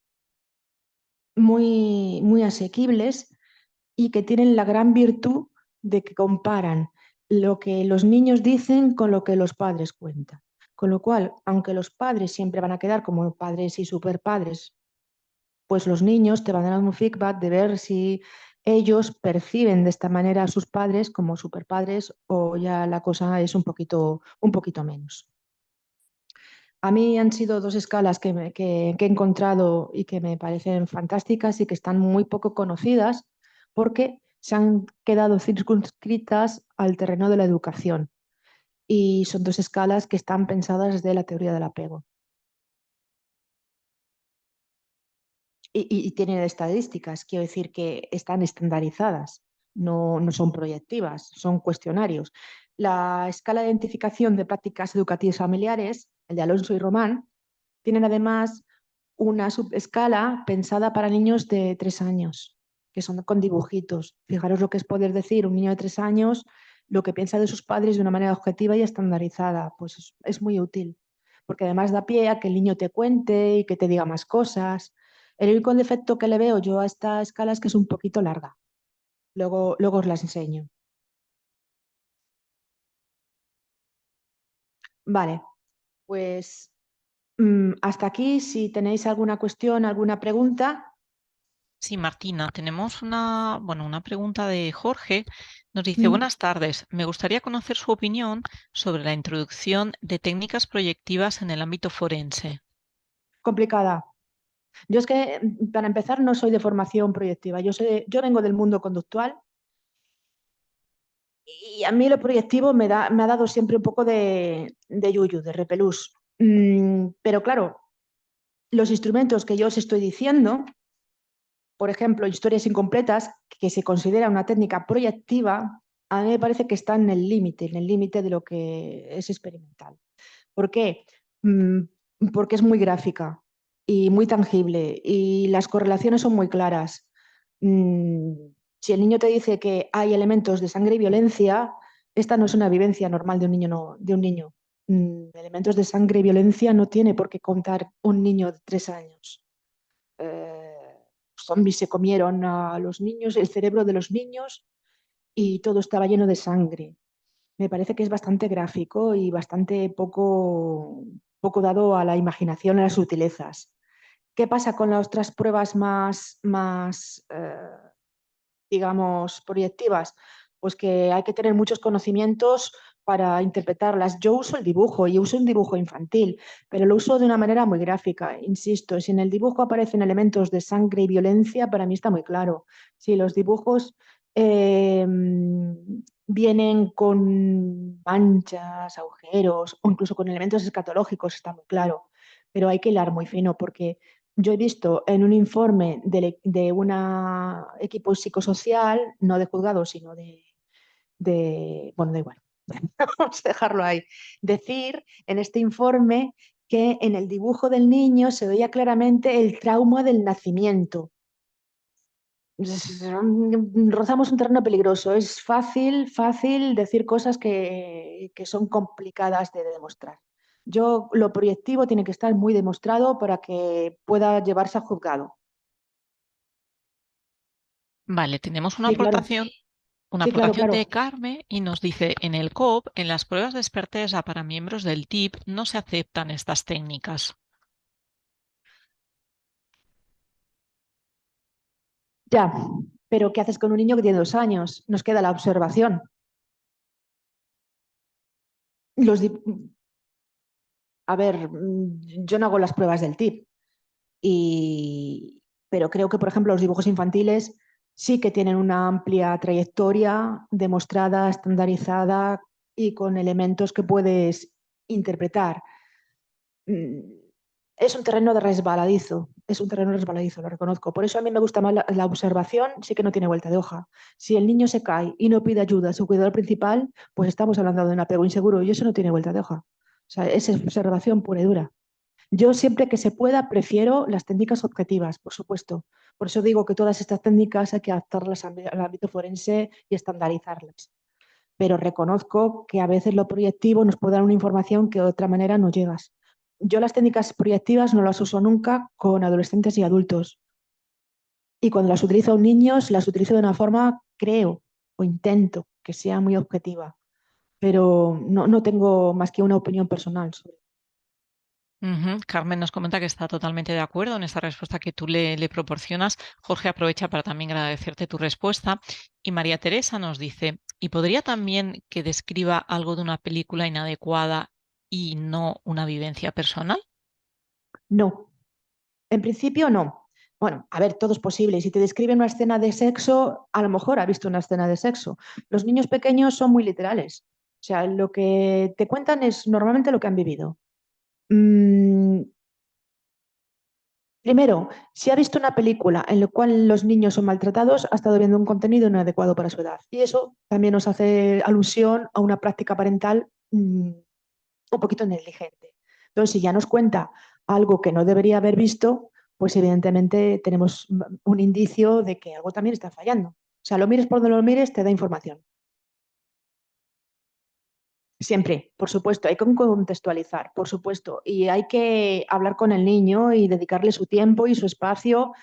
Speaker 2: muy asequibles y que tienen la gran virtud de que comparan lo que los niños dicen con lo que los padres cuentan. Con lo cual, aunque los padres siempre van a quedar como padres y superpadres, pues los niños te van a dar un feedback de ver si ellos perciben de esta manera a sus padres como superpadres o ya la cosa es un poquito menos. A mí han sido dos escalas que he encontrado y que me parecen fantásticas y que están muy poco conocidas porque se han quedado circunscritas al terreno de la educación. Y son dos escalas que están pensadas desde la teoría del apego. Y tienen estadísticas, quiero decir que están estandarizadas, no son proyectivas, son cuestionarios. La escala de identificación de prácticas educativas familiares, el de Alonso y Román, tienen además una subescala pensada para niños de 3 años, que son con dibujitos. Fijaros lo que es poder decir un niño de 3 años lo que piensa de sus padres de una manera objetiva y estandarizada. Pues es muy útil, porque además da pie a que el niño te cuente y que te diga más cosas. El único defecto que le veo yo a esta escala es que es un poquito larga. Luego os las enseño. Vale, pues hasta aquí. Si tenéis alguna cuestión, alguna pregunta.
Speaker 1: Sí, Martina, tenemos una pregunta de Jorge. Nos dice,
Speaker 2: Mm,
Speaker 1: buenas tardes. Me gustaría conocer su opinión sobre la introducción de técnicas proyectivas en el ámbito forense.
Speaker 2: Complicada. Yo es que, para empezar, no soy de formación proyectiva. Yo vengo del mundo conductual y a mí lo proyectivo me ha dado siempre un poco de yuyu, de repelús. Pero claro, los instrumentos que yo os estoy diciendo, por ejemplo, historias incompletas, que se considera una técnica proyectiva, a mí me parece que está en el límite de lo que es experimental. ¿Por qué? Porque es muy gráfica y muy tangible y las correlaciones son muy claras. Mm, si el niño te dice que hay elementos de sangre y violencia, esta no es una vivencia normal de un niño. No, de un niño. Elementos de sangre y violencia no tiene por qué contar un niño de 3 años. Zombies se comieron a los niños, el cerebro de los niños y todo estaba lleno de sangre. Me parece que es bastante gráfico y bastante poco. poco dado a la imaginación y a las sutilezas. ¿Qué pasa con las otras pruebas más digamos, proyectivas? Pues que hay que tener muchos conocimientos para interpretarlas. Yo uso el dibujo y uso un dibujo infantil, pero lo uso de una manera muy gráfica. Insisto, si en el dibujo aparecen elementos de sangre y violencia, para mí está muy claro. Si los dibujos eh, vienen con manchas, agujeros o incluso con elementos escatológicos, está muy claro. Pero hay que hilar muy fino porque yo he visto en un informe de un equipo psicosocial, no de juzgados, sino bueno, da igual, vamos a dejarlo ahí, decir en este informe que en el dibujo del niño se veía claramente el trauma del nacimiento. Rozamos un terreno peligroso. Es fácil decir cosas que son complicadas de demostrar. Lo proyectivo tiene que estar muy demostrado para que pueda llevarse a juzgado.
Speaker 1: Vale, tenemos
Speaker 2: Sí, claro.
Speaker 1: una
Speaker 2: Sí, claro,
Speaker 1: aportación de
Speaker 2: claro.
Speaker 1: Carme y nos dice, en el COP, en las pruebas de experteza para miembros del TIP, no se aceptan estas técnicas.
Speaker 2: Ya, pero ¿qué haces con un niño que tiene 2 años? Nos queda la observación. Los di- a ver, yo no hago las pruebas del TIP, pero creo que, por ejemplo, los dibujos infantiles sí que tienen una amplia trayectoria demostrada, estandarizada y con elementos que puedes interpretar. Mm, Es un terreno de resbaladizo, es un terreno resbaladizo, lo reconozco. Por eso a mí me gusta más la observación, sí que no tiene vuelta de hoja. Si el niño se cae y no pide ayuda a su cuidador principal, pues estamos hablando de un apego inseguro y eso no tiene vuelta de hoja. O sea, es observación pura y dura. Yo siempre que se pueda prefiero las técnicas objetivas, por supuesto. Por eso digo que todas estas técnicas hay que adaptarlas al ámbito forense y estandarizarlas. Pero reconozco que a veces lo proyectivo nos puede dar una información que de otra manera no llegas. Yo las técnicas proyectivas no las uso nunca con adolescentes y adultos. Y cuando las utilizo a niños, las utilizo de una forma, creo, o intento que sea muy objetiva. Pero no tengo más que una opinión personal sobre.
Speaker 1: Ujú. Carmen nos comenta que está totalmente de acuerdo en esta respuesta que tú le proporcionas. Jorge aprovecha para también agradecerte tu respuesta. Y María Teresa nos dice, ¿y podría también que describa algo de una película inadecuada y no una vivencia personal?
Speaker 2: No, en principio no. Bueno, a ver, todo es posible. Si te describen una escena de sexo, a lo mejor ha visto una escena de sexo. Los niños pequeños son muy literales. O sea, lo que te cuentan es normalmente lo que han vivido. Mm, Primero, si ha visto una película en la cual los niños son maltratados, ha estado viendo un contenido inadecuado para su edad. Y eso también nos hace alusión a una práctica parental un poquito negligente. Entonces, si ya nos cuenta algo que no debería haber visto, pues evidentemente tenemos un indicio de que algo también está fallando. O sea, lo mires por donde lo mires, te da información. Siempre, por supuesto, hay que contextualizar, por supuesto, y hay que hablar con el niño y dedicarle su tiempo y su espacio.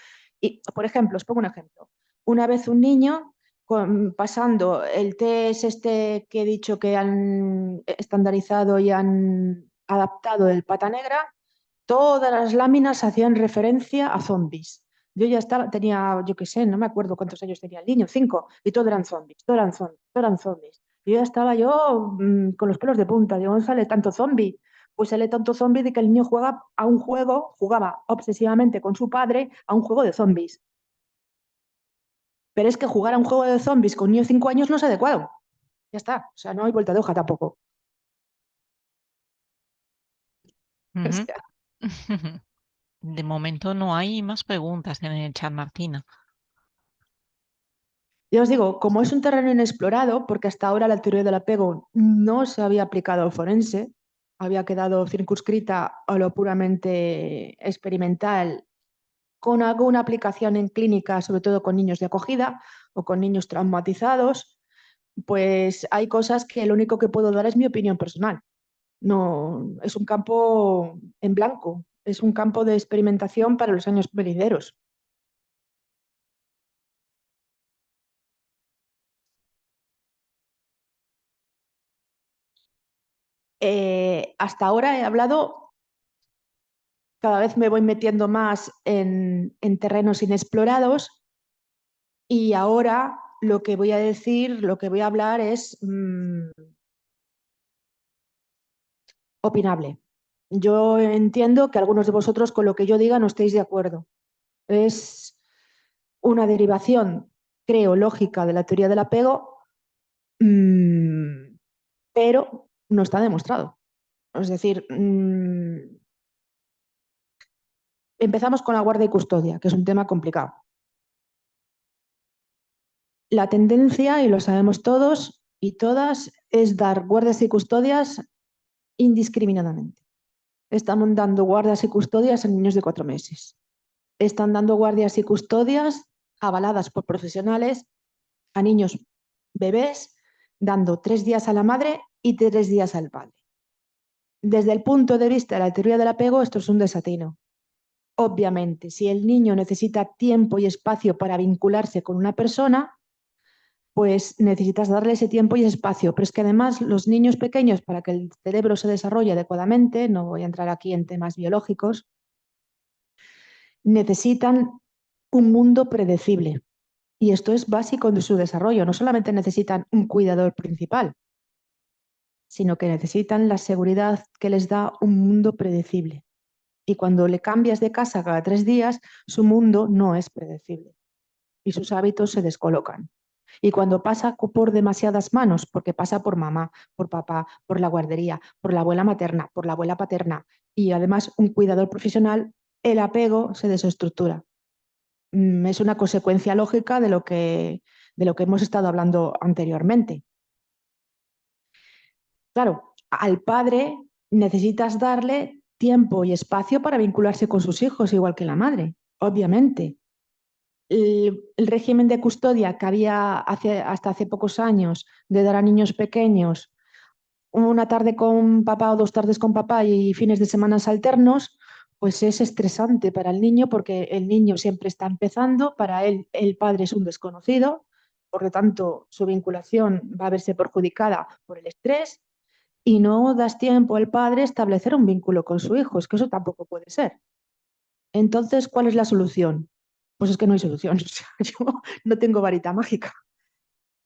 Speaker 2: Y, por ejemplo, os pongo un ejemplo. Una vez un niño pasando el test este que he dicho que han estandarizado y han adaptado del pata negra, todas las láminas hacían referencia a zombies. Yo ya estaba, tenía, yo qué sé, no me acuerdo cuántos años tenía el niño, 5, y todo eran zombies, todo eran zombies, todo eran zombies. Yo ya estaba con los pelos de punta. Digo, ¿dónde sale tanto zombie? Pues sale tanto zombie de que el niño juega a un juego, jugaba obsesivamente con su padre a un juego de zombies. Pero es que jugar a un juego de zombies con un niño de 5 años no es adecuado. Ya está. O sea, no hay vuelta de hoja tampoco. O
Speaker 1: Ujú.
Speaker 2: sea,
Speaker 1: De momento no hay más preguntas en el chat, Martina.
Speaker 2: ya os digo, como es un terreno inexplorado, porque hasta ahora la teoría del apego no se había aplicado al forense, había quedado circunscrita a lo puramente experimental con alguna aplicación en clínica, sobre todo con niños de acogida o con niños traumatizados, pues hay cosas que lo único que puedo dar es mi opinión personal. No, es un campo en blanco, es un campo de experimentación para los años venideros. Hasta ahora he hablado cada vez me voy metiendo más en terrenos inexplorados y ahora lo que voy a decir, lo que voy a hablar es opinable. Yo entiendo que algunos de vosotros con lo que yo diga no estéis de acuerdo. Es una derivación, creo, lógica de la teoría del apego, pero no está demostrado. Es decir, empezamos con la guardia y custodia, que es un tema complicado. La tendencia, y lo sabemos todos y todas, es dar guardias y custodias indiscriminadamente. Están dando guardias y custodias a niños de 4 meses. Están dando guardias y custodias avaladas por profesionales a niños bebés, dando 3 días a la madre y 3 días al padre. Desde el punto de vista de la teoría del apego, esto es un desatino. Obviamente, si el niño necesita tiempo y espacio para vincularse con una persona, pues necesitas darle ese tiempo y ese espacio. Pero es que además los niños pequeños, para que el cerebro se desarrolle adecuadamente, no voy a entrar aquí en temas biológicos, necesitan un mundo predecible. Y esto es básico de su desarrollo. No solamente necesitan un cuidador principal, sino que necesitan la seguridad que les da un mundo predecible. Y cuando le cambias de casa cada 3 días, su mundo no es predecible y sus hábitos se descolocan. Y cuando pasa por demasiadas manos, porque pasa por mamá, por papá, por la guardería, por la abuela materna, por la abuela paterna y además un cuidador profesional, el apego se desestructura. Es una consecuencia lógica de lo que hemos estado hablando anteriormente. Claro, al padre necesitas darle tiempo y espacio para vincularse con sus hijos, igual que la madre, obviamente. El régimen de custodia que había hasta hace pocos años de dar a niños pequeños una tarde con papá o 2 tardes con papá y fines de semana alternos, pues es estresante para el niño porque el niño siempre está empezando, para él el padre es un desconocido, por lo tanto su vinculación va a verse perjudicada por el estrés y no das tiempo al padre a establecer un vínculo con su hijo, es que eso tampoco puede ser. Entonces, ¿cuál es la solución? Pues es que no hay solución, o sea, yo no tengo varita mágica.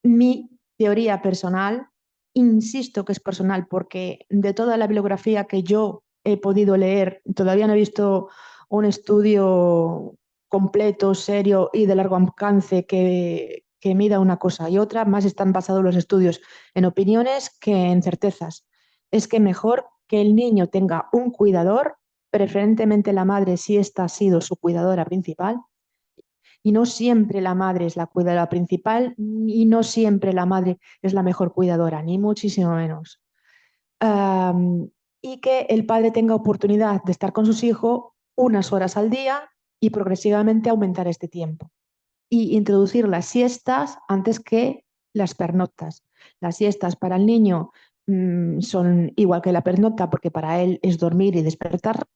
Speaker 2: Mi teoría personal, insisto que es personal porque de toda la bibliografía que yo he podido leer, todavía no he visto un estudio completo, serio y de largo alcance que mida una cosa y otra, más están basados los estudios en opiniones que en certezas. Es que mejor que el niño tenga un cuidador, preferentemente la madre si esta ha sido su cuidadora principal, y no siempre la madre es la cuidadora principal y no siempre la madre es la mejor cuidadora, ni muchísimo menos. Y que el padre tenga oportunidad de estar con sus hijos unas horas al día y progresivamente aumentar este tiempo. Y introducir las siestas antes que las pernoctas. Las siestas para el niño son igual que la pernocta porque para él es dormir y despertar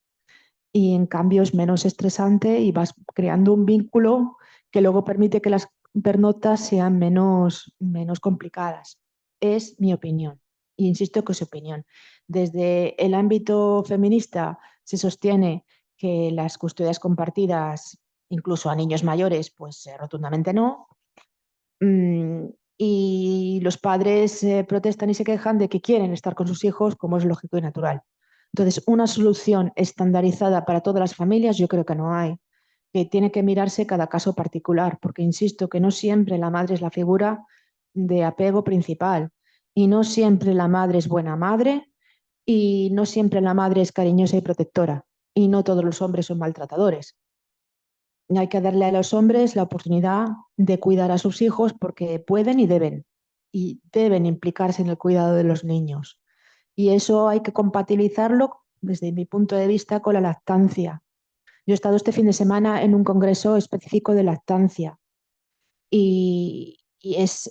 Speaker 2: y en cambio es menos estresante y vas creando un vínculo que luego permite que las pernotas sean menos complicadas. Es mi opinión. E insisto que es opinión. Desde el ámbito feminista se sostiene que las custodias compartidas, incluso a niños mayores, pues rotundamente no. Y los padres protestan y se quejan de que quieren estar con sus hijos como es lógico y natural. Entonces, una solución estandarizada para todas las familias yo creo que no hay, que tiene que mirarse cada caso particular, porque insisto que no siempre la madre es la figura de apego principal y no siempre la madre es buena madre y no siempre la madre es cariñosa y protectora y no todos los hombres son maltratadores. Hay que darle a los hombres la oportunidad de cuidar a sus hijos porque pueden y deben implicarse en el cuidado de los niños. Y eso hay que compatibilizarlo desde mi punto de vista con la lactancia. Yo he estado este fin de semana en un congreso específico de lactancia y es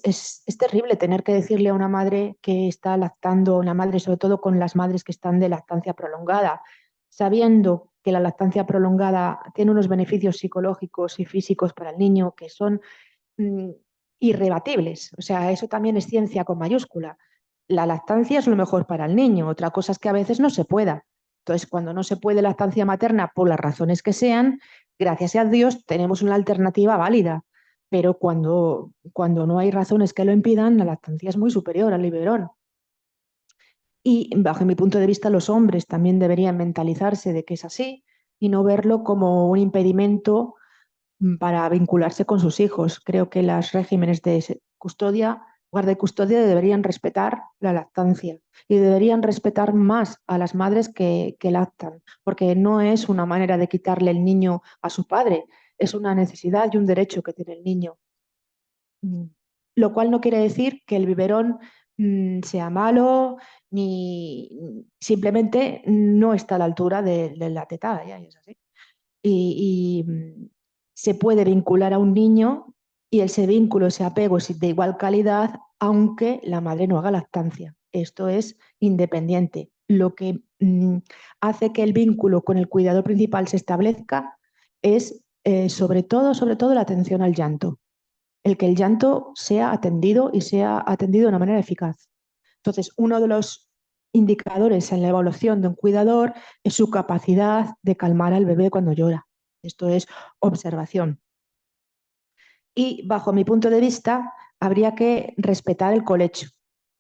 Speaker 2: terrible tener que decirle a una madre que está lactando, una madre sobre todo con las madres que están de lactancia prolongada, sabiendo que la lactancia prolongada tiene unos beneficios psicológicos y físicos para el niño que son mm, irrebatibles. O sea, eso también es ciencia con mayúscula. La lactancia es lo mejor para el niño, otra cosa es que a veces no se pueda. Entonces, cuando no se puede lactancia materna por las razones que sean, gracias a Dios tenemos una alternativa válida. Pero cuando no hay razones que lo impidan, la lactancia es muy superior al biberón. Y bajo mi punto de vista, los hombres también deberían mentalizarse de que es así y no verlo como un impedimento para vincularse con sus hijos. Creo que los regímenes de custodia, guarda y custodia deberían respetar la lactancia y deberían respetar más a las madres que lactan, porque no es una manera de quitarle el niño a su padre, es una necesidad y un derecho que tiene el niño. Lo cual no quiere decir que el biberón sea malo ni simplemente no está a la altura de la tetada, ya, y es así. Se puede vincular a un niño y ese vínculo, ese apego es de igual calidad, aunque la madre no haga lactancia. Esto es independiente. Lo que hace que el vínculo con el cuidador principal se establezca es sobre todo la atención al llanto. El que el llanto sea atendido y sea atendido de una manera eficaz. Entonces, uno de los indicadores en la evaluación de un cuidador es su capacidad de calmar al bebé cuando llora. Esto es observación. Y bajo mi punto de vista, habría que respetar el colecho,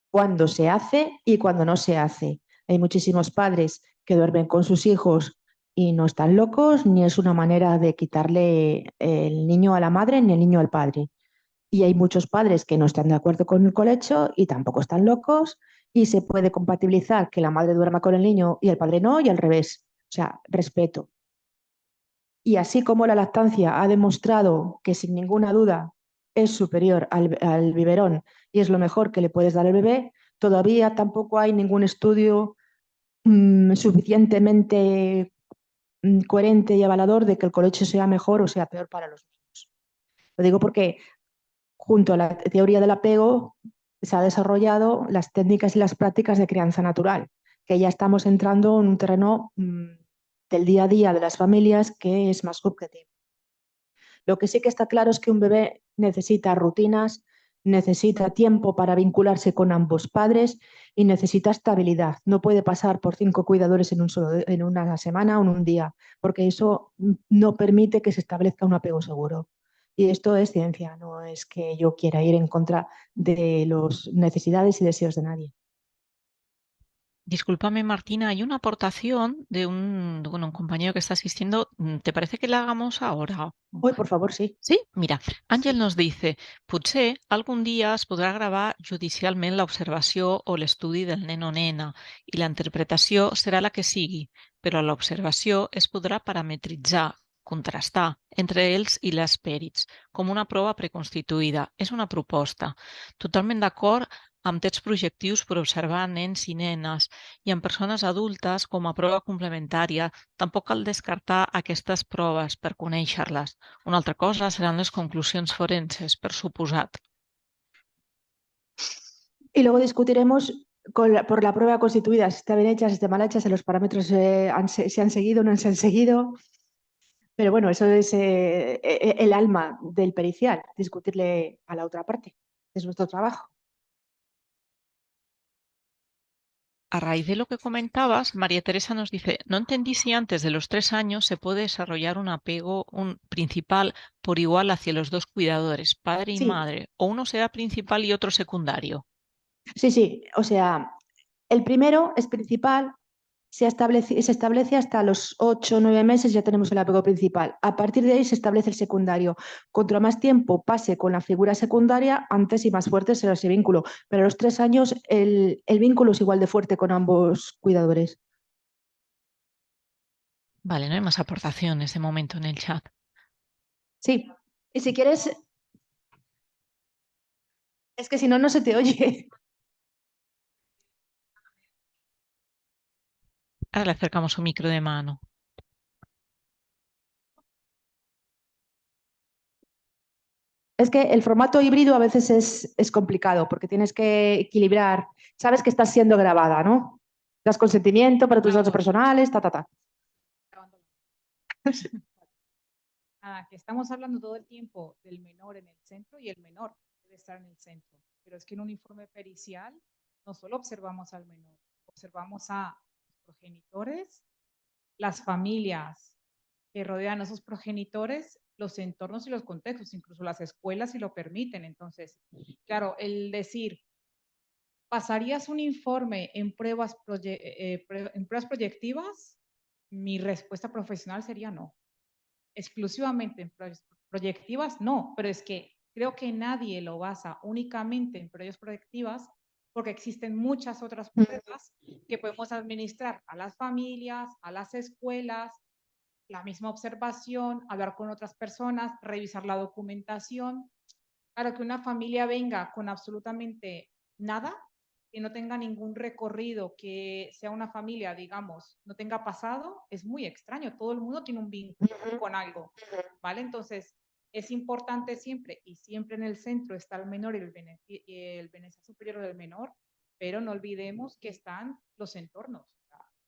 Speaker 2: cuando se hace y cuando no se hace. Hay muchísimos padres que duermen con sus hijos y no están locos, ni es una manera de quitarle el niño a la madre ni el niño al padre. Y hay muchos padres que no están de acuerdo con el colecho y tampoco están locos y se puede compatibilizar que la madre duerma con el niño y el padre no y al revés. O sea, respeto. Y así como la lactancia ha demostrado que sin ninguna duda es superior al biberón y es lo mejor que le puedes dar al bebé, todavía tampoco hay ningún estudio suficientemente coherente y avalador de que el colecho sea mejor o sea peor para los niños. Lo digo porque junto a la teoría del apego se ha desarrollado las técnicas y las prácticas de crianza natural, que ya estamos entrando en un terreno del día a día de las familias que es más subjetivo. Lo que sí que está claro es que un bebé necesita rutinas, necesita tiempo para vincularse con ambos padres y necesita estabilidad. No puede pasar por 5 cuidadores en una semana o en un día, porque eso no permite que se establezca un apego seguro. Y esto es ciencia, no es que yo quiera ir en contra de las necesidades y deseos de nadie.
Speaker 1: Discúlpame, Martina, hay una aportación de un compañero que está asistiendo. ¿Te parece que la hagamos ahora?
Speaker 2: Hoy, por favor, sí.
Speaker 1: Sí, mira, Àngel
Speaker 2: Sí.
Speaker 1: nos dice, potser algun dia es podrà gravar judicialment l'observació o l'estudi del nen o nena i la interpretació serà la que sigui, però l'observació es podrà parametritzar, contrastar entre ells i les pèrits, com una prova preconstituïda. És una proposta. Totalment d'acord amb tests projectius per observar nens i nenes i en persones adultes com a prova complementària. Tampoc cal descartar aquestes proves per conèixer-les. Una altra cosa seran les conclusions forenses, per suposat.
Speaker 2: Y luego discutiremos por la prueba constituida, si está bien hecha, si está mal hecha, si los parámetros se han seguido o no se han seguido. Pero bueno, eso es el alma del pericial, discutirle a la otra parte. Es nuestro trabajo.
Speaker 1: A raíz de lo que comentabas, María Teresa nos dice, no entendí si antes de los 3 años se puede desarrollar un apego principal por igual hacia los dos cuidadores, padre y
Speaker 2: Sí,
Speaker 1: madre, o uno será principal y otro secundario.
Speaker 2: sí, sí. O sea, el primero es principal, se establece hasta los 8 o 9 meses, ya tenemos el apego principal. A partir de ahí se establece el secundario. Contra más tiempo pase con la figura secundaria, antes y más fuerte será ese vínculo. Pero a los 3 años el vínculo es igual de fuerte con ambos cuidadores.
Speaker 1: Vale, no hay más aportaciones de momento en el chat.
Speaker 2: Sí. Y si quieres, es que si no, no se te oye.
Speaker 1: Ahora le acercamos su micro de mano.
Speaker 2: Es que el formato híbrido a veces es complicado porque tienes que equilibrar. Sabes que estás siendo grabada, ¿no? Das consentimiento para tus datos personales, ta, ta, ta.
Speaker 3: Que estamos hablando todo el tiempo del menor en el centro y el menor debe estar en el centro. Pero es que en un informe pericial no solo observamos al menor, observamos a los progenitores, las familias que rodean a esos progenitores, los entornos y los contextos, incluso las escuelas si lo permiten. Entonces, claro, el decir, ¿pasarías un informe en pruebas proyectivas? Mi respuesta profesional sería no. Exclusivamente en proyectivas, no, pero es que creo que nadie lo basa únicamente en pruebas proyectivas porque existen muchas otras pruebas que podemos administrar a las familias, a las escuelas, la misma observación, hablar con otras personas, revisar la documentación. Para que una familia venga con absolutamente nada, que no tenga ningún recorrido, que sea una familia, digamos, no tenga pasado, es muy extraño. Todo el mundo tiene un vínculo con algo, ¿vale? Entonces, es importante siempre, y siempre en el centro está el menor y el beneficio superior del menor, pero no olvidemos que están los entornos,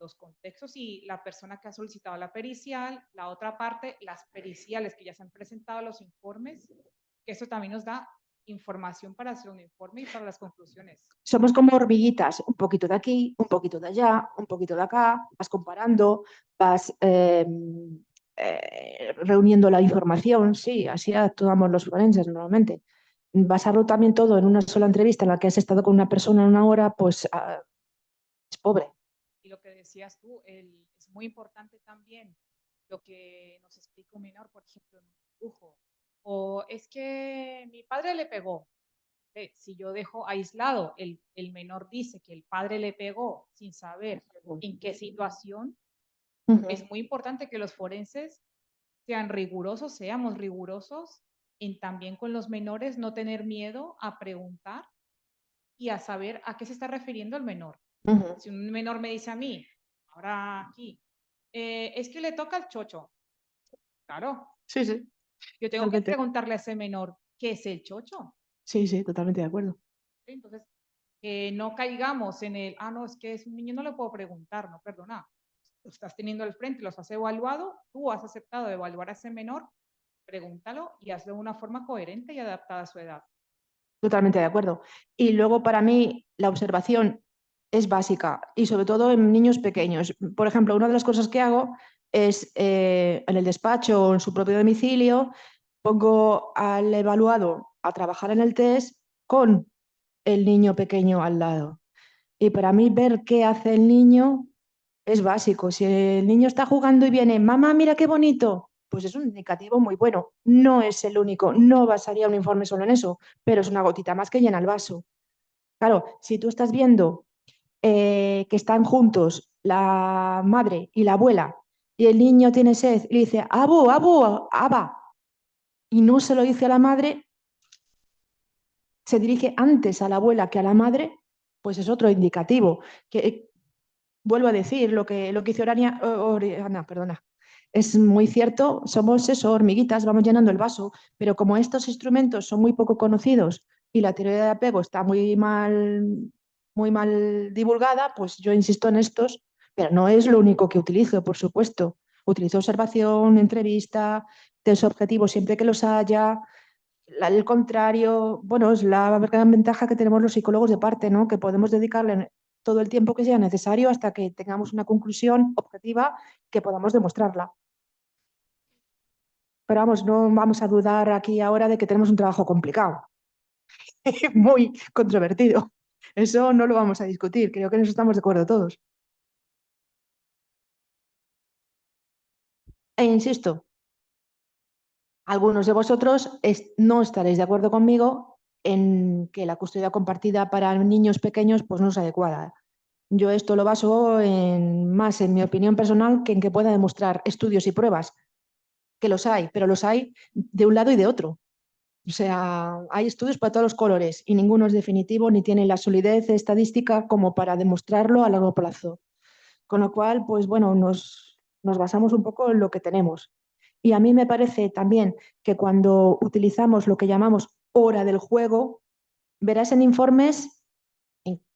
Speaker 3: los contextos y la persona que ha solicitado la pericial, la otra parte, las periciales que ya se han presentado los informes, que eso también nos da información para hacer un informe y para las conclusiones.
Speaker 2: Somos como hormiguitas, un poquito de aquí, un poquito de allá, un poquito de acá, vas comparando, vas reuniendo la información, sí, así actuamos los forenses normalmente. Basarlo también todo en una sola entrevista en la que has estado con una persona una hora, pues es pobre.
Speaker 3: Y lo que decías tú, es muy importante también lo que nos explica un menor, por ejemplo, en un dibujo. O es que mi padre le pegó. Si yo dejo aislado, el menor dice que el padre le pegó sin saber en qué situación, es muy importante que los forenses sean rigurosos, seamos rigurosos en también con los menores, no tener miedo a preguntar y a saber a qué se está refiriendo el menor. Si un menor me dice a mí, ahora aquí, es que le toca al chocho. Claro.
Speaker 2: Sí, sí.
Speaker 3: Yo tengo que preguntarle a ese menor, ¿qué es el chocho?
Speaker 2: Sí, sí, totalmente de acuerdo.
Speaker 3: Entonces, no caigamos en el, no, es que es un niño, no le puedo preguntar, no, perdona. Lo estás teniendo al frente, los has evaluado, tú has aceptado evaluar a ese menor, pregúntalo y hazlo de una forma coherente y adaptada a su edad.
Speaker 2: Totalmente de acuerdo. Y luego para mí la observación es básica y sobre todo en niños pequeños. Por ejemplo, una de las cosas que hago es en el despacho o en su propio domicilio, pongo al evaluado a trabajar en el test con el niño pequeño al lado. Y para mí ver qué hace el niño es básico. Si el niño está jugando y viene, mamá, mira qué bonito, pues es un indicativo muy bueno. No es el único, no basaría un informe solo en eso, pero es una gotita más que llena el vaso. Claro, si tú estás viendo que están juntos la madre y la abuela y el niño tiene sed y le dice, abu, abu, aba, y no se lo dice a la madre, se dirige antes a la abuela que a la madre, pues es otro indicativo. Que, vuelvo a decir lo que hizo Oriana, perdona. Es muy cierto, somos eso, hormiguitas, vamos llenando el vaso, pero como estos instrumentos son muy poco conocidos y la teoría de apego está muy mal divulgada, pues yo insisto en estos, pero no es lo único que utilizo, por supuesto. Utilizo observación, entrevista, test objetivos siempre que los haya. El contrario, bueno, es la gran ventaja que tenemos los psicólogos de parte, ¿no? Que podemos dedicarle todo el tiempo que sea necesario hasta que tengamos una conclusión objetiva que podamos demostrarla. Pero vamos, no vamos a dudar aquí ahora de que tenemos un trabajo complicado, muy controvertido. Eso no lo vamos a discutir, creo que en eso estamos de acuerdo todos. E insisto, algunos de vosotros no estaréis de acuerdo conmigo en que la custodia compartida para niños pequeños pues no es adecuada. Yo esto lo baso más en mi opinión personal que en que pueda demostrar estudios y pruebas, que los hay, pero los hay de un lado y de otro. O sea, hay estudios para todos los colores y ninguno es definitivo ni tiene la solidez estadística como para demostrarlo a largo plazo. Con lo cual, pues bueno, nos basamos un poco en lo que tenemos. Y a mí me parece también que cuando utilizamos lo que llamamos hora del juego, verás en informes,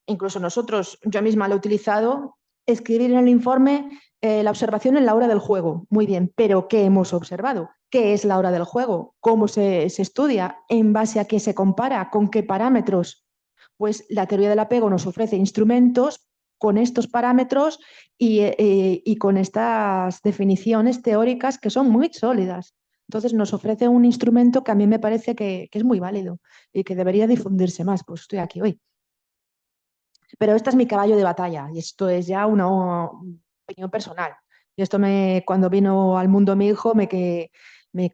Speaker 2: incluso nosotros, yo misma lo he utilizado, escribir en el informe la observación en la hora del juego. Muy bien, pero ¿qué hemos observado? ¿Qué es la hora del juego? ¿Cómo se estudia? ¿En base a qué se compara? ¿Con qué parámetros? Pues la teoría del apego nos ofrece instrumentos con estos parámetros y con estas definiciones teóricas que son muy sólidas. Entonces nos ofrece un instrumento que a mí me parece que es muy válido y que debería difundirse más. Pues estoy aquí hoy. Pero este es mi caballo de batalla y esto es ya una opinión personal. Y esto cuando vino al mundo mi hijo, me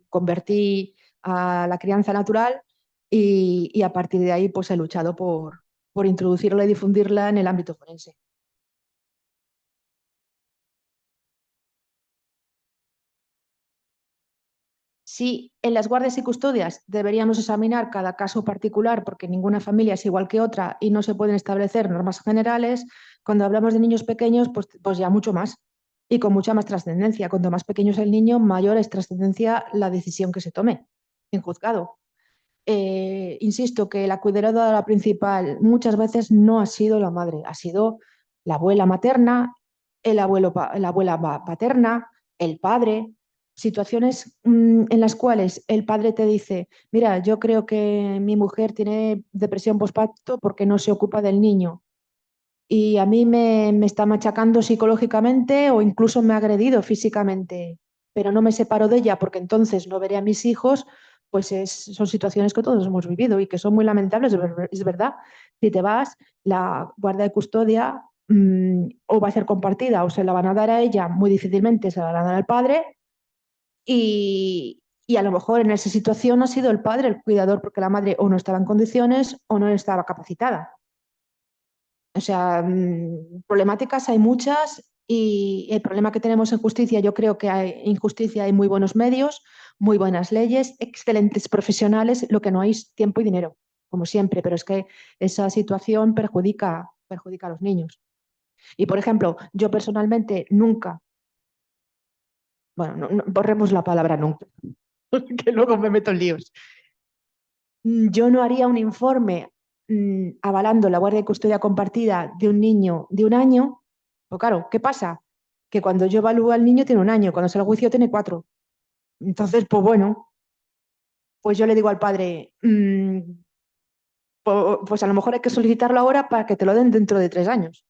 Speaker 2: convertí a la crianza natural y a partir de ahí pues he luchado por introducirla y difundirla en el ámbito forense. Sí, en las guardias y custodias deberíamos examinar cada caso particular porque ninguna familia es igual que otra y no se pueden establecer normas generales. Cuando hablamos de niños pequeños, pues ya mucho más y con mucha más trascendencia. Cuanto más pequeño es el niño, mayor es trascendencia la decisión que se tome en juzgado. Insisto que la cuidadora principal muchas veces no ha sido la madre, ha sido la abuela materna, la abuela paterna, el padre. Situaciones en las cuales el padre te dice, mira, yo creo que mi mujer tiene depresión postparto porque no se ocupa del niño y a mí me está machacando psicológicamente o incluso me ha agredido físicamente, pero no me separo de ella porque entonces no veré a mis hijos, pues son situaciones que todos hemos vivido y que son muy lamentables, es verdad. Si te vas, la guardia de custodia o va a ser compartida o se la van a dar a ella, muy difícilmente se la van a dar al padre y a lo mejor en esa situación ha sido el padre el cuidador porque la madre o no estaba en condiciones o no estaba capacitada. O sea, problemáticas hay muchas y el problema que tenemos en justicia, yo creo que hay injusticia, hay muy buenos medios, muy buenas leyes, excelentes profesionales, lo que no hay es tiempo y dinero, como siempre, pero es que esa situación perjudica a los niños. Y, por ejemplo, yo personalmente nunca, bueno, borremos la palabra nunca, que luego me meto en líos. Yo no haría un informe avalando la guardia y custodia compartida de un niño de 1 año. Pues claro, ¿qué pasa? Que cuando yo evalúo al niño tiene 1 año, cuando sale al juicio tiene 4. Entonces, pues bueno, pues yo le digo al padre, pues a lo mejor hay que solicitarlo ahora para que te lo den dentro de 3 años.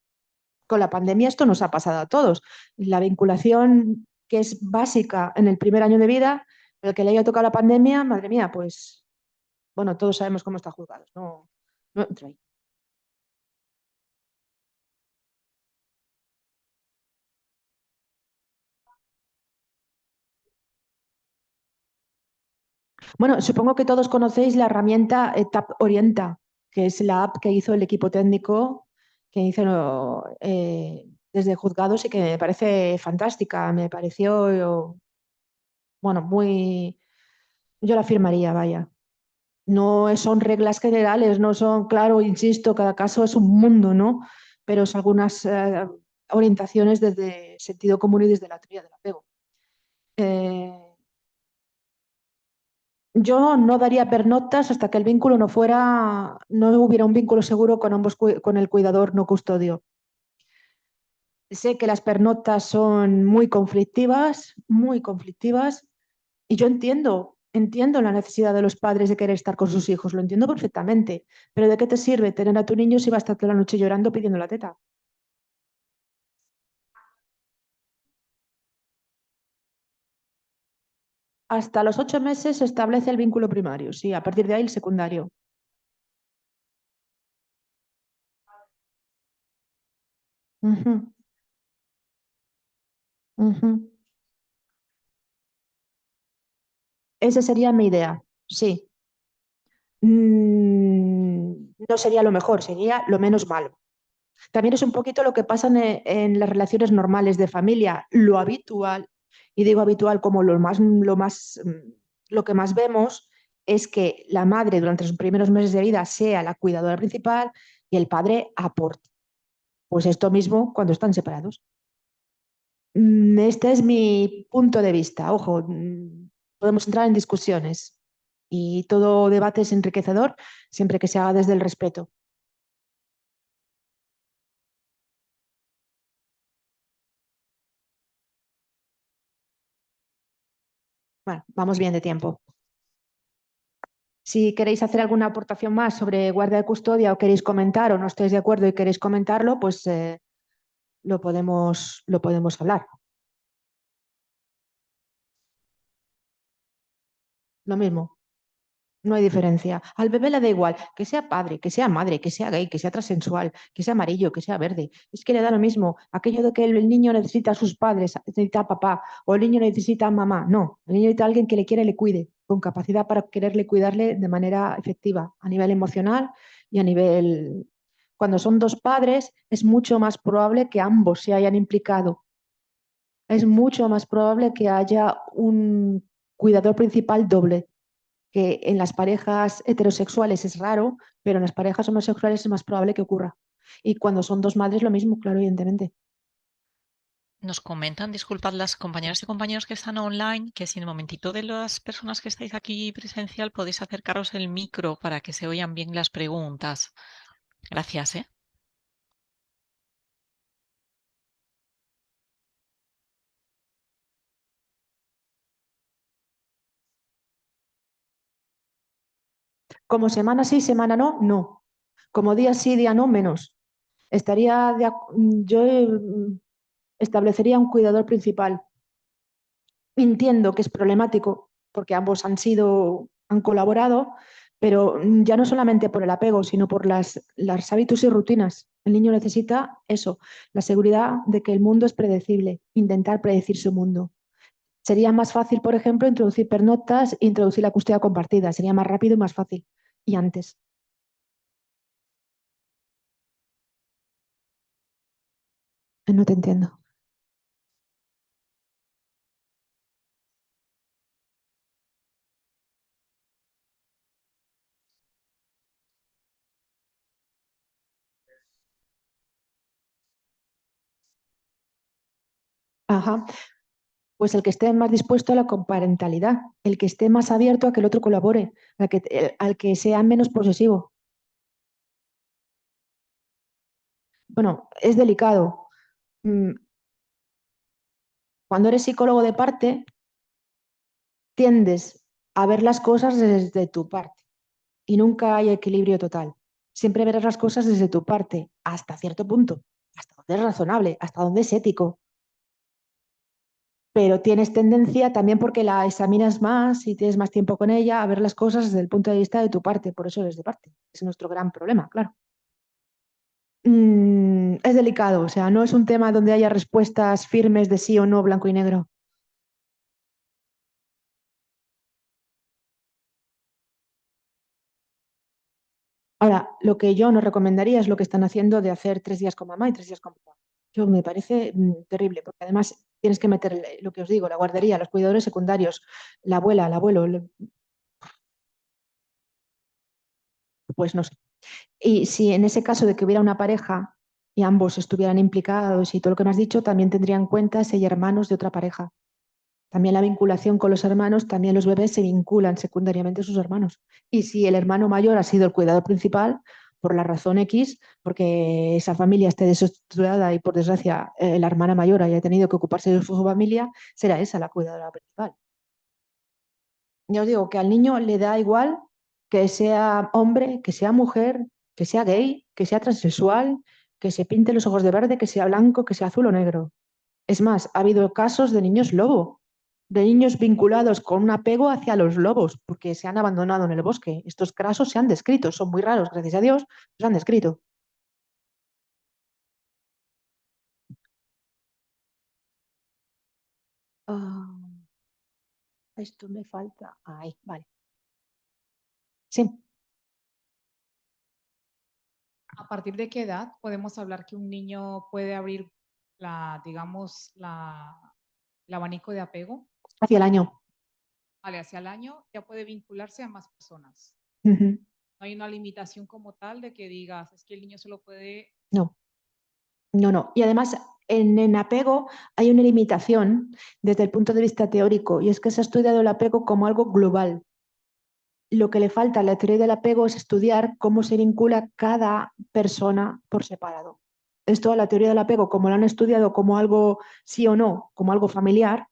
Speaker 2: Con la pandemia esto nos ha pasado a todos. La vinculación que es básica en el primer año de vida, el que le haya tocado la pandemia, madre mía, pues bueno, todos sabemos cómo está juzgado. No entro ahí. Bueno, supongo que todos conocéis la herramienta TAP Orienta, que es la app que hizo el equipo técnico que hizo desde juzgados y que me parece fantástica. Me pareció, bueno, yo la firmaría, vaya. No son reglas generales, no son, claro, insisto, cada caso es un mundo, ¿no? Pero son algunas orientaciones desde sentido común y desde la teoría del apego. Eh, Yo no daría pernoctas hasta que el vínculo no hubiera un vínculo seguro con con el cuidador no custodio. Sé que las pernoctas son muy conflictivas, y yo entiendo la necesidad de los padres de querer estar con sus hijos, lo entiendo perfectamente, pero ¿de qué te sirve tener a tu niño si va a estar toda la noche llorando pidiendo la teta? Hasta los 8 meses se establece el vínculo primario, sí, a partir de ahí el secundario. Ujú, ujú. Esa sería mi idea, sí. No sería lo mejor, sería lo menos malo. También es un poquito lo que pasa en las relaciones normales de familia, lo habitual, y digo habitual como lo que más vemos es que la madre durante los primeros meses de vida sea la cuidadora principal y el padre aporte. Pues esto mismo cuando están separados. Este es mi punto de vista. Ojo, podemos entrar en discusiones y todo debate es enriquecedor siempre que se haga desde el respeto. Bueno, vamos bien de tiempo. Si queréis hacer alguna aportación más sobre guardia de custodia o queréis comentar o no estáis de acuerdo y queréis comentarlo, pues lo podemos hablar. Lo mismo. No hay diferencia. Al bebé le da igual que sea padre, que sea madre, que sea gay, que sea transexual, que sea amarillo, que sea verde. Es que le da lo mismo. Aquello de que el niño necesita a sus padres, necesita a papá, o el niño necesita a mamá. No, el niño necesita a alguien que le quiera y le cuide, con capacidad para quererle y cuidarle de manera efectiva, a nivel emocional y a nivel... Cuando son dos padres, es mucho más probable que ambos se hayan implicado. Es mucho más probable que haya un cuidador principal doble, que en las parejas heterosexuales es raro, pero en las parejas homosexuales es más probable que ocurra. Y cuando son dos madres, lo mismo, claro, evidentemente.
Speaker 1: Nos comentan, disculpad las compañeras y compañeros que están online, que si en el momentito de las personas que estáis aquí presencial podéis acercaros el micro para que se oigan bien las preguntas. Gracias, ¿eh?
Speaker 2: Como semana sí, semana no, no. Como día sí, día no, menos. Yo establecería un cuidador principal. Entiendo que es problemático porque ambos han colaborado, pero ya no solamente por el apego, sino por los hábitos y rutinas. El niño necesita eso, la seguridad de que el mundo es predecible, intentar predecir su mundo. Sería más fácil, por ejemplo, introducir pernoctas e introducir la custodia compartida. Sería más rápido y más fácil. Y antes. No te entiendo. Ajá. Pues el que esté más dispuesto a la coparentalidad, el que esté más abierto a que el otro colabore, al que sea menos posesivo. Bueno, es delicado. Mm, Cuando eres psicólogo de parte, tiendes a ver las cosas desde tu parte y nunca hay equilibrio total. Siempre verás las cosas desde tu parte, hasta cierto punto, hasta donde es razonable, hasta donde es ético. Pero tienes tendencia también porque la examinas más y tienes más tiempo con ella a ver las cosas desde el punto de vista de tu parte, por eso eres de parte. Es nuestro gran problema, claro. Es delicado, o sea, no es un tema donde haya respuestas firmes de sí o no, blanco y negro. Ahora, lo que yo no recomendaría es lo que están haciendo de hacer 3 días con mamá y 3 días con papá. Yo me parece terrible, porque además tienes que meter lo que os digo, la guardería, los cuidadores secundarios, la abuela, el abuelo, pues no sé. Y si en ese caso de que hubiera una pareja y ambos estuvieran implicados y todo lo que me has dicho, también tendrían en cuenta si hay hermanos de otra pareja. También la vinculación con los hermanos, también los bebés se vinculan secundariamente a sus hermanos. Y si el hermano mayor ha sido el cuidador principal, por la razón X, porque esa familia esté desestructurada y por desgracia la hermana mayor haya tenido que ocuparse de su familia, será esa la cuidadora principal. Ya os digo que al niño le da igual que sea hombre, que sea mujer, que sea gay, que sea transexual, que se pinte los ojos de verde, que sea blanco, que sea azul o negro. Es más, ha habido casos de niños lobo, de niños vinculados con un apego hacia los lobos, porque se han abandonado en el bosque. Estos casos se han descrito, son muy raros, gracias a Dios, se han descrito. Ah, esto me falta. Ahí, vale. Sí,
Speaker 3: ¿A partir de qué edad podemos hablar que un niño puede abrir digamos, el abanico de apego?
Speaker 2: hacia el año.
Speaker 3: Vale, hacia el año ya puede vincularse a más personas.
Speaker 2: Ujú.
Speaker 3: No hay una limitación como tal de que digas, es que el niño solo puede...
Speaker 2: No, no, no. Y además, en apego hay una limitación desde el punto de vista teórico, y es que se ha estudiado el apego como algo global. Lo que le falta a la teoría del apego es estudiar cómo se vincula cada persona por separado. Esto a la teoría del apego, como lo han estudiado como algo sí o no, como algo familiar,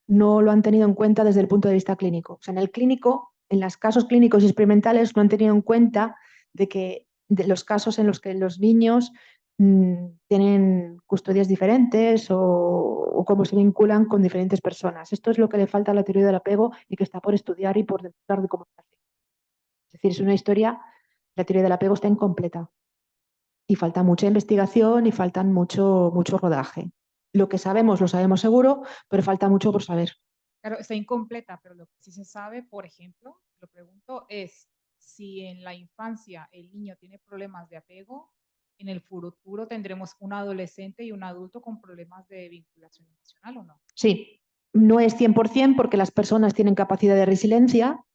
Speaker 2: no lo han tenido en cuenta desde el punto de vista clínico. O sea, en el clínico, en los casos clínicos y experimentales, no han tenido en cuenta de los casos en los que los niños tienen custodias diferentes o cómo se vinculan con diferentes personas. Esto es lo que le falta a la teoría del apego y que está por estudiar y por demostrar de cómo se hace. Es decir, es una historia, la teoría del apego está incompleta y falta mucha investigación y faltan mucho rodaje. Lo que sabemos lo sabemos seguro, pero falta mucho por saber.
Speaker 3: Claro, está incompleta, pero lo que sí se sabe, por ejemplo, lo pregunto, es si en la infancia el niño tiene problemas de apego, en el futuro tendremos un adolescente y un adulto con problemas de vinculación emocional, ¿o no?
Speaker 2: Sí, no es 100% porque las personas tienen capacidad de resiliencia,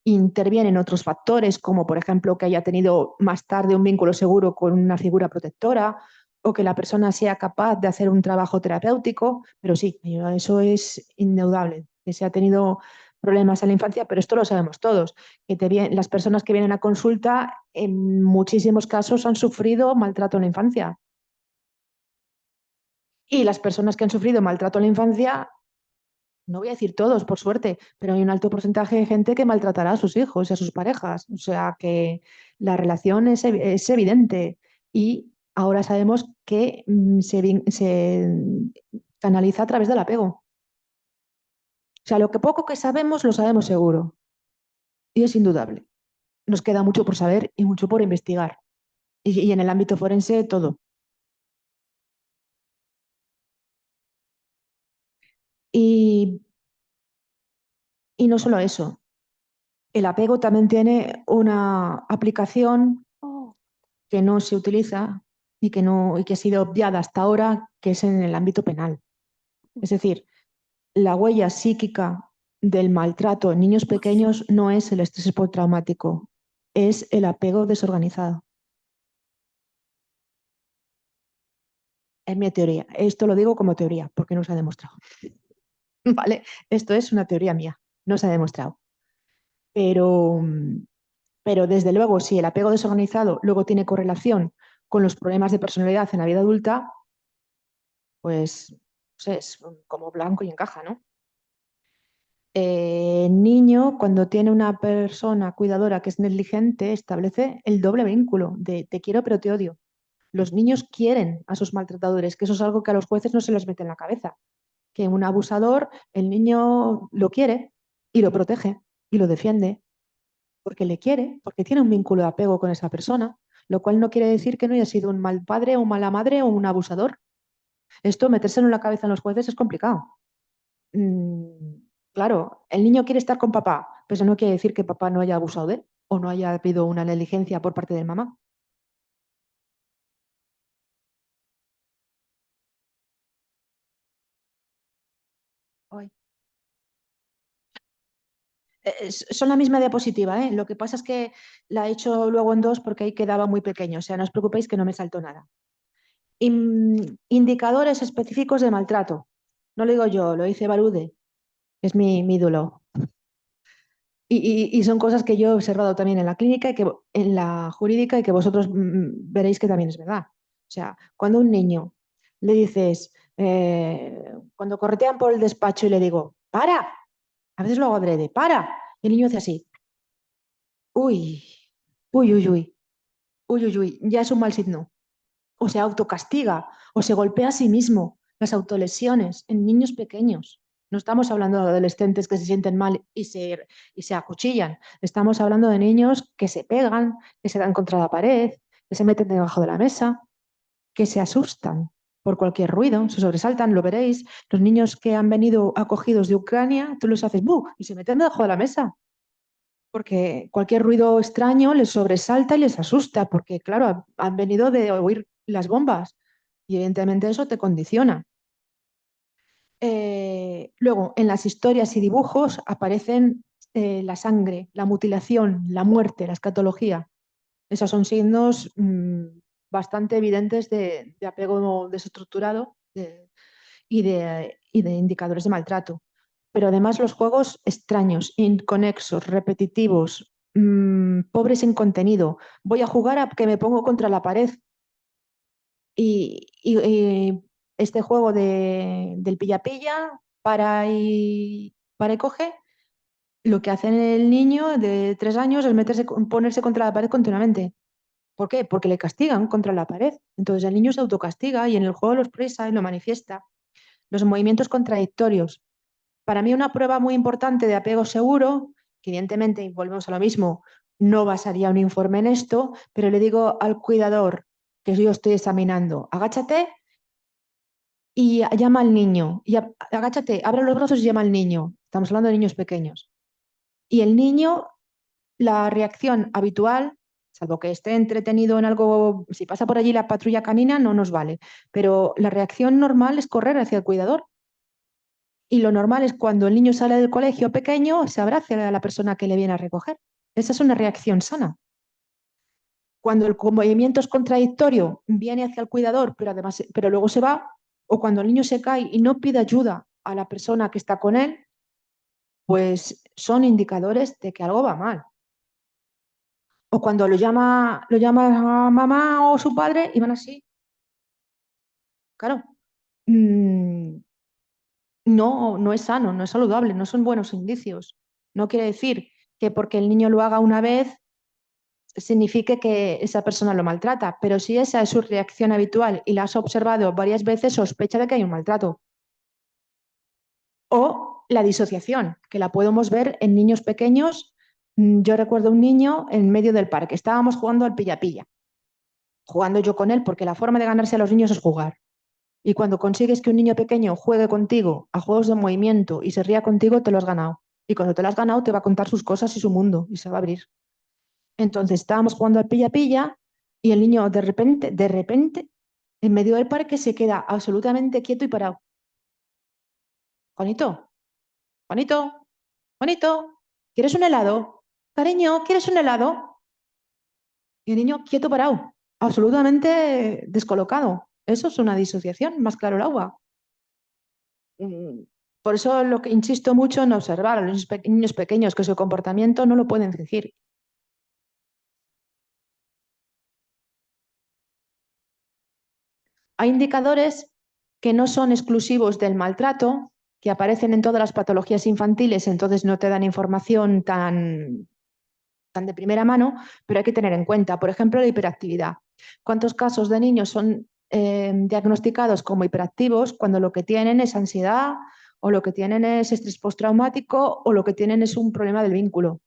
Speaker 2: intervienen otros factores, como por ejemplo que haya tenido más tarde un vínculo seguro con una figura protectora o que la persona sea capaz de hacer un trabajo terapéutico, pero sí, eso es indudable, que se ha tenido problemas en la infancia, pero esto lo sabemos todos, que las personas que vienen a consulta en muchísimos casos han sufrido maltrato en la infancia. Y las personas que han sufrido maltrato en la infancia, no voy a decir todos, por suerte, pero hay un alto porcentaje de gente que maltratará a sus hijos y a sus parejas. O sea que la relación es evidente y ahora sabemos que se canaliza a través del apego. O sea, lo que poco que sabemos lo sabemos seguro y es indudable. Nos queda mucho por saber y mucho por investigar. Y en el ámbito forense todo. Y, y no solo eso, el apego también tiene una aplicación que no se utiliza y que ha sido obviada hasta ahora, que es en el ámbito penal. Es decir, la huella psíquica del maltrato en niños pequeños no es el estrés postraumático, es el apego desorganizado. Es mi teoría. Esto lo digo como teoría, porque no se ha demostrado. ¿Vale? Esto es una teoría mía, no se ha demostrado. Pero, pero desde luego, si el apego desorganizado luego tiene correlación con los problemas de personalidad en la vida adulta, pues no sé, es como blanco y encaja, ¿no? Niño, cuando tiene una persona cuidadora que es negligente, establece el doble vínculo de te quiero pero te odio. Los niños quieren a sus maltratadores, que eso es algo que a los jueces no se les mete en la cabeza. Que un abusador, el niño lo quiere y lo protege y lo defiende porque le quiere, porque tiene un vínculo de apego con esa persona, lo cual no quiere decir que no haya sido un mal padre o mala madre o un abusador. Esto, metérselo en la cabeza en los jueces es complicado. Claro, el niño quiere estar con papá, pero eso no quiere decir que papá no haya abusado de él o no haya habido una negligencia por parte de mamá. Ay. Son la misma diapositiva, ¿eh? Lo que pasa es que la he hecho luego en dos porque ahí quedaba muy pequeño. O sea, no os preocupéis que no me saltó nada. Indicadores específicos de maltrato. No lo digo yo, lo dice Barude, es mi ídolo. Y son cosas que yo he observado también en la clínica y que en la jurídica y que vosotros veréis que también es verdad. O sea, cuando a un niño le dices, cuando corretean por el despacho y le digo, para, a veces lo hago adrede, para, y el niño hace así, uy, uy, uy, uy, uy, uy, uy, ya es un mal signo. O se autocastiga, o se golpea a sí mismo, las autolesiones en niños pequeños. No estamos hablando de adolescentes que se sienten mal y se acuchillan. Estamos hablando de niños que se pegan, que se dan contra la pared, que se meten debajo de la mesa, que se asustan por cualquier ruido, se sobresaltan, lo veréis. Los niños que han venido acogidos de Ucrania, tú los haces ¡bu! Y se meten debajo de la mesa. Porque cualquier ruido extraño les sobresalta y les asusta, porque claro, han venido de oír las bombas y evidentemente eso te condiciona. Luego, en las historias y dibujos aparecen la sangre, la mutilación, la muerte, la escatología. Esos son signos bastante evidentes de apego desestructurado y de indicadores de maltrato. Pero además los juegos extraños, inconexos, repetitivos, pobres en contenido. Voy a jugar a que me pongo contra la pared y este juego del pilla-pilla para y coge, lo que hace el niño de 3 años es ponerse contra la pared continuamente. ¿Por qué? Porque le castigan contra la pared. Entonces el niño se autocastiga y en el juego lo expresa y lo manifiesta. Los movimientos contradictorios. Para mí una prueba muy importante de apego seguro, que evidentemente, volvemos a lo mismo, no basaría un informe en esto, pero le digo al cuidador que yo estoy examinando, agáchate y llama al niño. Y agáchate, abre los brazos y llama al niño. Estamos hablando de niños pequeños. Y el niño, la reacción habitual, salvo que esté entretenido en algo, si pasa por allí la patrulla canina, no nos vale. Pero la reacción normal es correr hacia el cuidador. Y lo normal es cuando el niño sale del colegio pequeño, se abraza a la persona que le viene a recoger. Esa es una reacción sana. Cuando el movimiento es contradictorio, viene hacia el cuidador, pero luego se va, o cuando el niño se cae y no pide ayuda a la persona que está con él, pues son indicadores de que algo va mal. O cuando lo llama a mamá o su padre y van así. Claro, no es sano, no es saludable, no son buenos indicios. No quiere decir que porque el niño lo haga una vez signifique que esa persona lo maltrata, pero si esa es su reacción habitual y la has observado varias veces, sospecha de que hay un maltrato. O la disociación, que la podemos ver en niños pequeños. Yo recuerdo un niño en medio del parque, estábamos jugando al pilla-pilla, jugando yo con él, porque la forma de ganarse a los niños es jugar. Y cuando consigues que un niño pequeño juegue contigo a juegos de movimiento y se ría contigo, te lo has ganado. Y cuando te lo has ganado, te va a contar sus cosas y su mundo y se va a abrir. Entonces estábamos jugando al pilla-pilla y el niño de repente, en medio del parque se queda absolutamente quieto y parado. Juanito, Juanito, Juanito, ¿quieres un helado? Cariño, ¿quieres un helado? Y el niño quieto parado, absolutamente descolocado. Eso es una disociación, más claro el agua. Por eso lo que insisto mucho en observar a los niños pequeños que su comportamiento no lo pueden fingir. Hay indicadores que no son exclusivos del maltrato, que aparecen en todas las patologías infantiles, entonces no te dan información tan de primera mano, pero hay que tener en cuenta, por ejemplo, la hiperactividad. ¿Cuántos casos de niños son diagnosticados como hiperactivos cuando lo que tienen es ansiedad o lo que tienen es estrés postraumático o lo que tienen es un problema del vínculo?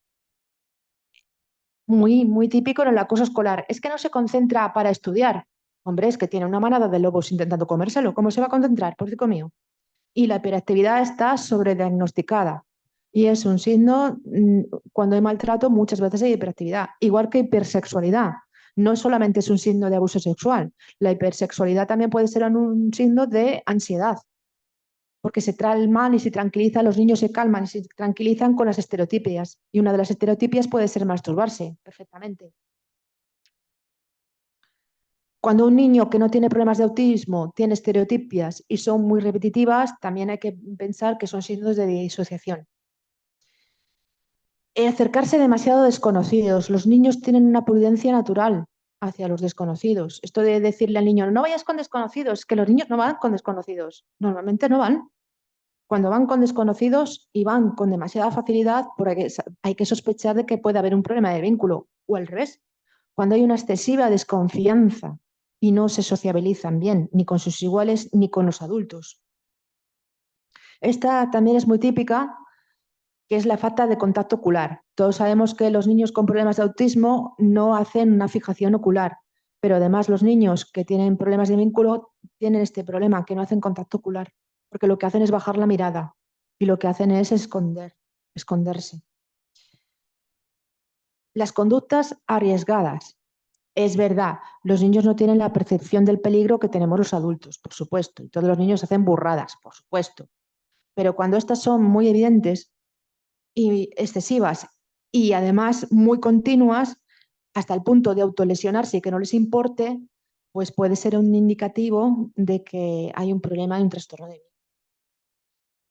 Speaker 2: Muy típico en el acoso escolar. Es que no se concentra para estudiar. Hombre, es que tiene una manada de lobos intentando comérselo. ¿Cómo se va a concentrar, por Dios mío? Y la hiperactividad está sobrediagnosticada. Y es un signo, cuando hay maltrato, muchas veces hay hiperactividad. Igual que hipersexualidad. No solamente es un signo de abuso sexual. La hipersexualidad también puede ser un signo de ansiedad. Porque se calman y se tranquilizan, los niños se calman y se tranquilizan con las estereotipias. Y una de las estereotipias puede ser masturbarse, perfectamente. Cuando un niño que no tiene problemas de autismo tiene estereotipias y son muy repetitivas, también hay que pensar que son signos de disociación. Acercarse demasiado a desconocidos. Los niños tienen una prudencia natural hacia los desconocidos. Esto de decirle al niño, no vayas con desconocidos, que los niños no van con desconocidos. Normalmente no van. Cuando van con desconocidos y van con demasiada facilidad, porque hay que sospechar de que puede haber un problema de vínculo. O al revés, cuando hay una excesiva desconfianza y no se sociabilizan bien, ni con sus iguales ni con los adultos. Esta también es muy típica, que es la falta de contacto ocular. Todos sabemos que los niños con problemas de autismo no hacen una fijación ocular, pero además los niños que tienen problemas de vínculo tienen este problema, que no hacen contacto ocular, porque lo que hacen es bajar la mirada y lo que hacen es esconderse. Las conductas arriesgadas. Es verdad, los niños no tienen la percepción del peligro que tenemos los adultos, por supuesto, y todos los niños hacen burradas, por supuesto. Pero cuando estas son muy evidentes y excesivas y además muy continuas, hasta el punto de autolesionarse y que no les importe, pues puede ser un indicativo de que hay un problema de un trastorno de vida.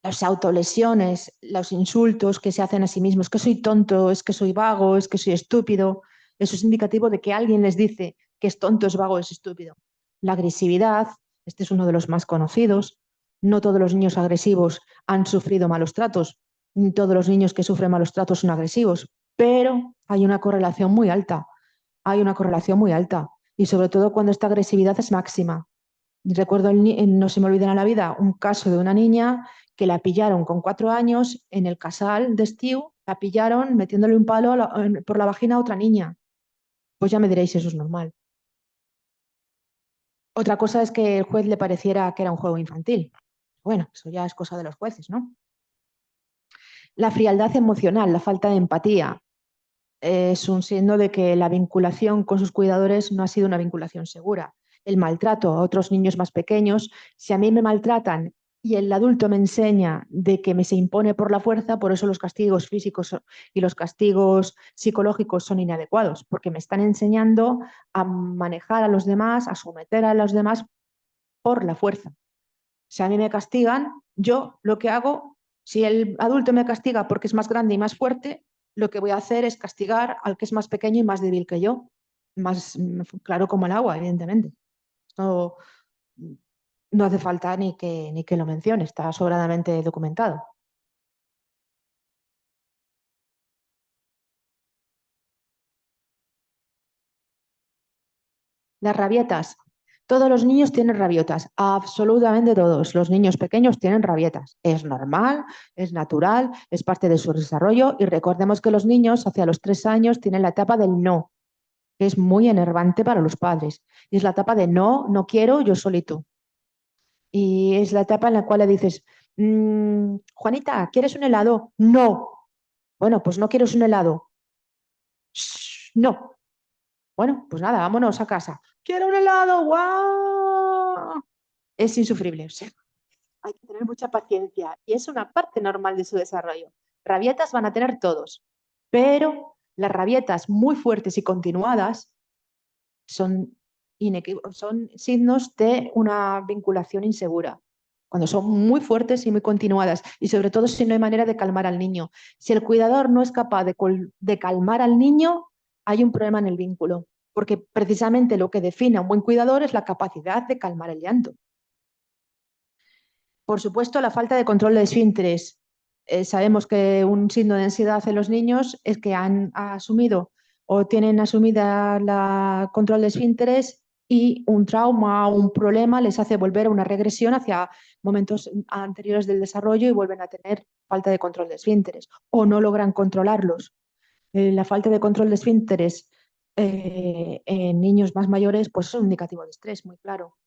Speaker 2: Las autolesiones, los insultos que se hacen a sí mismos, es que soy tonto, es que soy vago, es que soy estúpido, eso es indicativo de que alguien les dice que es tonto, es vago, es estúpido. La agresividad, este es uno de los más conocidos. No todos los niños agresivos han sufrido malos tratos, ni todos los niños que sufren malos tratos son agresivos, pero hay una correlación muy alta. hay una correlación muy alta y sobre todo cuando esta agresividad es máxima. Recuerdo, no se me olvida en la vida, un caso de una niña que la pillaron con 4 años en el casal de Estiu, la pillaron metiéndole un palo por la vagina a otra niña. Pues ya me diréis si eso es normal. Otra cosa es que el juez le pareciera que era un juego infantil. Bueno, eso ya es cosa de los jueces, ¿no? La frialdad emocional, la falta de empatía, es un signo de que la vinculación con sus cuidadores no ha sido una vinculación segura. El maltrato a otros niños más pequeños, si a mí me maltratan y el adulto me enseña de que me se impone por la fuerza, por eso los castigos físicos y los castigos psicológicos son inadecuados, porque me están enseñando a manejar a los demás, a someter a los demás por la fuerza. Si a mí me castigan, yo lo que hago, si el adulto me castiga porque es más grande y más fuerte, lo que voy a hacer es castigar al que es más pequeño y más débil que yo. Más claro como el agua, evidentemente. Esto no hace falta ni que lo mencione, está sobradamente documentado. Las rabietas. Todos los niños tienen rabietas, absolutamente todos. Los niños pequeños tienen rabietas. Es normal, es natural, es parte de su desarrollo y recordemos que los niños hacia los 3 años tienen la etapa del no, que es muy enervante para los padres. Y es la etapa de no, no quiero, yo solito. Y es la etapa en la cual le dices, Juanita, ¿quieres un helado? No. Bueno, pues no quieres un helado. "Shh, no. Bueno, pues nada, vámonos a casa. ¡Quiero un helado! ¡Guau! Es insufrible. O sea, hay que tener mucha paciencia y es una parte normal de su desarrollo. Rabietas van a tener todos, pero las rabietas muy fuertes y continuadas son, son signos de una vinculación insegura. Cuando son muy fuertes y muy continuadas y sobre todo si no hay manera de calmar al niño. Si el cuidador no es capaz de calmar al niño, hay un problema en el vínculo, porque precisamente lo que define a un buen cuidador es la capacidad de calmar el llanto. Por supuesto, la falta de control de esfínteres. Sabemos que un signo de ansiedad en los niños es que han asumido o tienen asumida la control de esfínteres y un trauma o un problema les hace volver a una regresión hacia momentos anteriores del desarrollo y vuelven a tener falta de control de esfínteres o no logran controlarlos. La falta de control de esfínteres en niños más mayores pues es un indicativo de estrés, muy claro.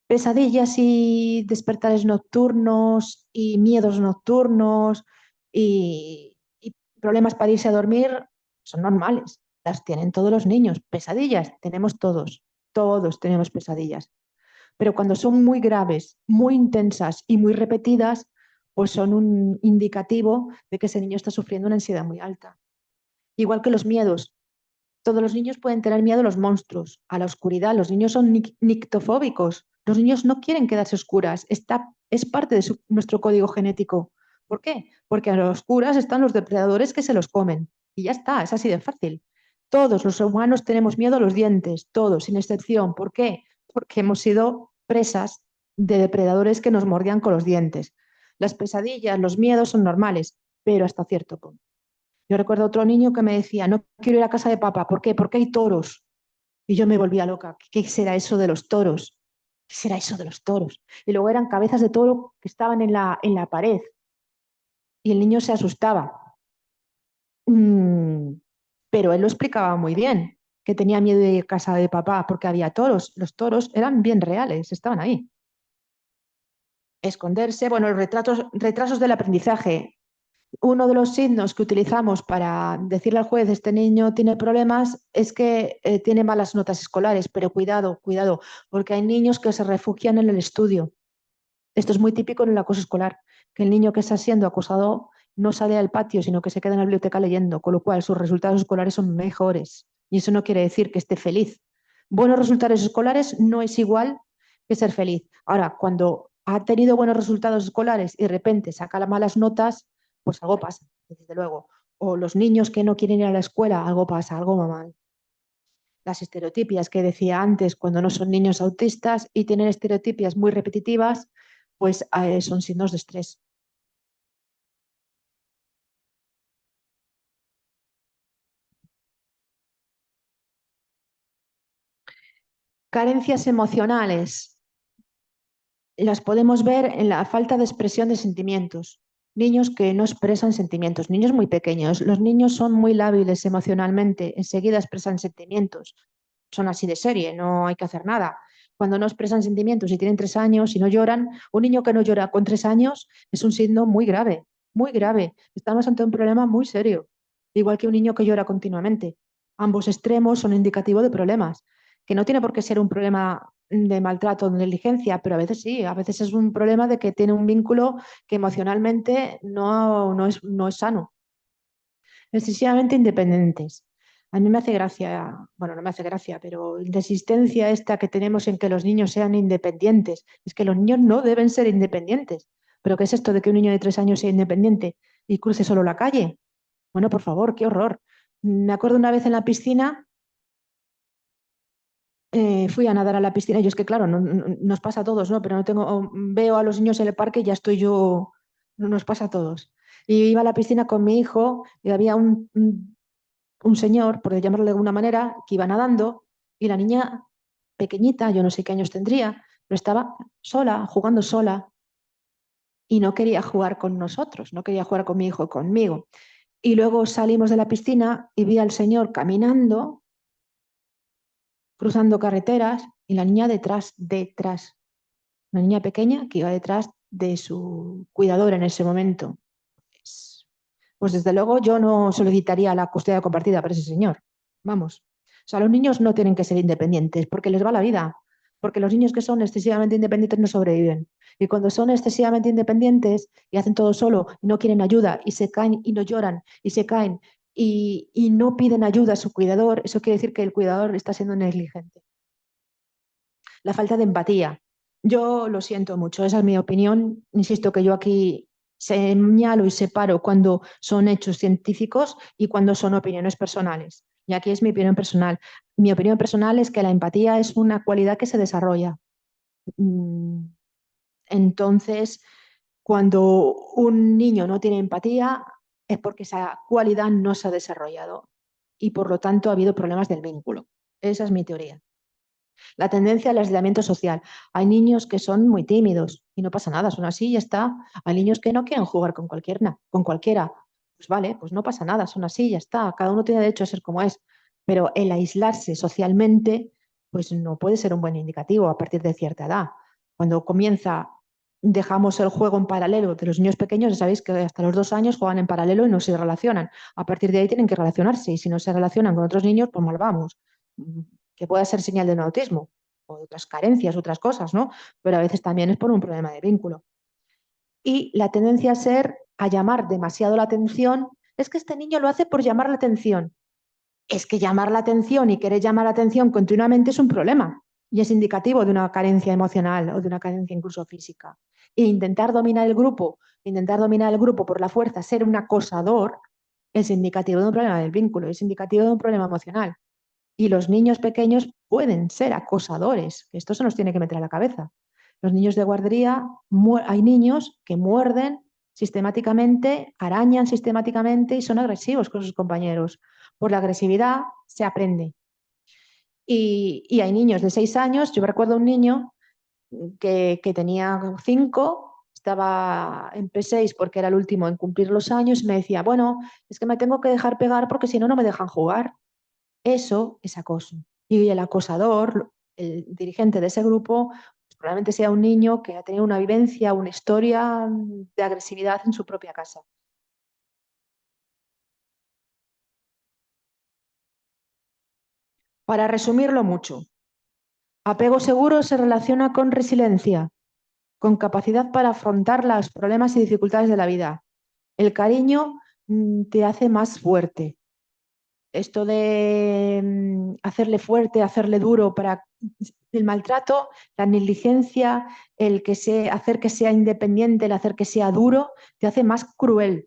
Speaker 2: Pesadillas y despertares nocturnos y miedos nocturnos y problemas para irse a dormir son normales. Las tienen todos los niños. Pesadillas tenemos todos. Todos tenemos pesadillas. Pero cuando son muy graves, muy intensas y muy repetidas, pues son un indicativo de que ese niño está sufriendo una ansiedad muy alta. Igual que los miedos. Todos los niños pueden tener miedo a los monstruos, a la oscuridad. Los niños son nictofóbicos. Los niños no quieren quedarse oscuras. Es parte de nuestro código genético. ¿Por qué? Porque a las oscuras están los depredadores que se los comen. Y ya está, es así de fácil. Todos los humanos tenemos miedo a los dientes, todos, sin excepción. ¿Por qué? Porque hemos sido presas de depredadores que nos mordían con los dientes. Las pesadillas, los miedos son normales, pero hasta cierto punto. Yo recuerdo otro niño que me decía, no quiero ir a casa de papá. ¿Por qué? Porque hay toros. Y yo me volvía loca. ¿Qué será eso de los toros? ¿Qué será eso de los toros? Y luego eran cabezas de toro que estaban en la pared. Y el niño se asustaba. Mm, pero él lo explicaba muy bien, que tenía miedo de ir a casa de papá porque había toros. Los toros eran bien reales, estaban ahí. Esconderse, bueno, los retrasos del aprendizaje. Uno de los signos que utilizamos para decirle al juez este niño tiene problemas es que tiene malas notas escolares, pero cuidado, cuidado, porque hay niños que se refugian en el estudio. Esto es muy típico en el acoso escolar, que el niño que está siendo acosado no sale al patio, sino que se queda en la biblioteca leyendo, con lo cual sus resultados escolares son mejores. Y eso no quiere decir que esté feliz. Buenos resultados escolares no es igual que ser feliz. Ahora, cuando ha tenido buenos resultados escolares y de repente saca las malas notas, pues algo pasa, desde luego. O los niños que no quieren ir a la escuela, algo pasa, algo va mal. Las estereotipias que decía antes, cuando no son niños autistas y tienen estereotipias muy repetitivas, pues son signos de estrés. Carencias emocionales. Las podemos ver en la falta de expresión de sentimientos. Niños que no expresan sentimientos, niños muy pequeños. Los niños son muy lábiles emocionalmente, enseguida expresan sentimientos. Son así de serie, no hay que hacer nada. Cuando no expresan sentimientos y tienen 3 años y no lloran, un niño que no llora con 3 años es un signo muy grave, muy grave. Estamos ante un problema muy serio, igual que un niño que llora continuamente. Ambos extremos son indicativo de problemas, que no tiene por qué ser un problema de maltrato o de negligencia, pero a veces sí, a veces es un problema de que tiene un vínculo que emocionalmente no es sano. Excesivamente independientes. A mí me hace gracia, bueno, no me hace gracia, pero la insistencia esta que tenemos en que los niños sean independientes. Es que los niños no deben ser independientes. ¿Pero qué es esto de que un niño de 3 años sea independiente y cruce solo la calle? Bueno, por favor, qué horror. Me acuerdo una vez en la piscina, fui a nadar a la piscina, yo es que claro, nos pasa a todos, ¿no? Pero no tengo, veo a los niños en el parque y ya estoy yo, no nos pasa a todos. Y iba a la piscina con mi hijo y había un señor, por llamarlo de alguna manera, que iba nadando y la niña pequeñita, yo no sé qué años tendría, pero estaba sola, jugando sola y no quería jugar con nosotros, no quería jugar con mi hijo y conmigo. Y luego salimos de la piscina y vi al señor caminando, cruzando carreteras y la niña detrás, una niña pequeña que iba detrás de su cuidador en ese momento. Pues desde luego yo no solicitaría la custodia compartida para ese señor. Vamos. O sea, los niños no tienen que ser independientes porque les va la vida. Porque los niños que son excesivamente independientes no sobreviven. Y cuando son excesivamente independientes y hacen todo solo y no quieren ayuda y se caen y no lloran y se caen y no piden ayuda a su cuidador, eso quiere decir que el cuidador está siendo negligente. La falta de empatía. Yo lo siento mucho, esa es mi opinión. Insisto que yo aquí señalo y separo cuando son hechos científicos y cuando son opiniones personales. Y aquí es mi opinión personal. Mi opinión personal es que la empatía es una cualidad que se desarrolla. Mm, Entonces, cuando un niño no tiene empatía, es porque esa cualidad no se ha desarrollado y por lo tanto ha habido problemas del vínculo. Esa es mi teoría. La tendencia al aislamiento social. Hay niños que son muy tímidos y no pasa nada, son así y ya está. Hay niños que no quieren jugar con cualquiera. Pues vale, pues no pasa nada, son así y ya está. Cada uno tiene derecho a ser como es. Pero el aislarse socialmente, pues no puede ser un buen indicativo a partir de cierta edad. Cuando dejamos el juego en paralelo de los niños pequeños, ya sabéis que hasta los 2 años juegan en paralelo y no se relacionan. A partir de ahí tienen que relacionarse y si no se relacionan con otros niños, pues mal vamos, que pueda ser señal de un autismo o de otras carencias, otras cosas, ¿no? Pero a veces también es por un problema de vínculo. Y la tendencia a llamar demasiado la atención, es que este niño lo hace por llamar la atención. Es que llamar la atención y querer llamar la atención continuamente es un problema y es indicativo de una carencia emocional o de una carencia incluso física. E intentar dominar el grupo por la fuerza, ser un acosador, es indicativo de un problema del vínculo, es indicativo de un problema emocional. Y los niños pequeños pueden ser acosadores, que esto se nos tiene que meter a la cabeza. Los niños de guardería, hay niños que muerden sistemáticamente, arañan sistemáticamente y son agresivos con sus compañeros. Por la agresividad se aprende. Y hay niños de 6 años, yo recuerdo un niño que tenía 5, estaba en P6 porque era el último en cumplir los años y me decía, bueno, es que me tengo que dejar pegar porque si no, no me dejan jugar. Eso es acoso. Y el acosador, el dirigente de ese grupo, pues probablemente sea un niño que ha tenido una vivencia, una historia de agresividad en su propia casa. Para resumirlo mucho, apego seguro se relaciona con resiliencia, con capacidad para afrontar los problemas y dificultades de la vida. El cariño te hace más fuerte. Esto de hacerle fuerte, hacerle duro para el maltrato, la negligencia, hacer que sea independiente, el hacer que sea duro, te hace más cruel,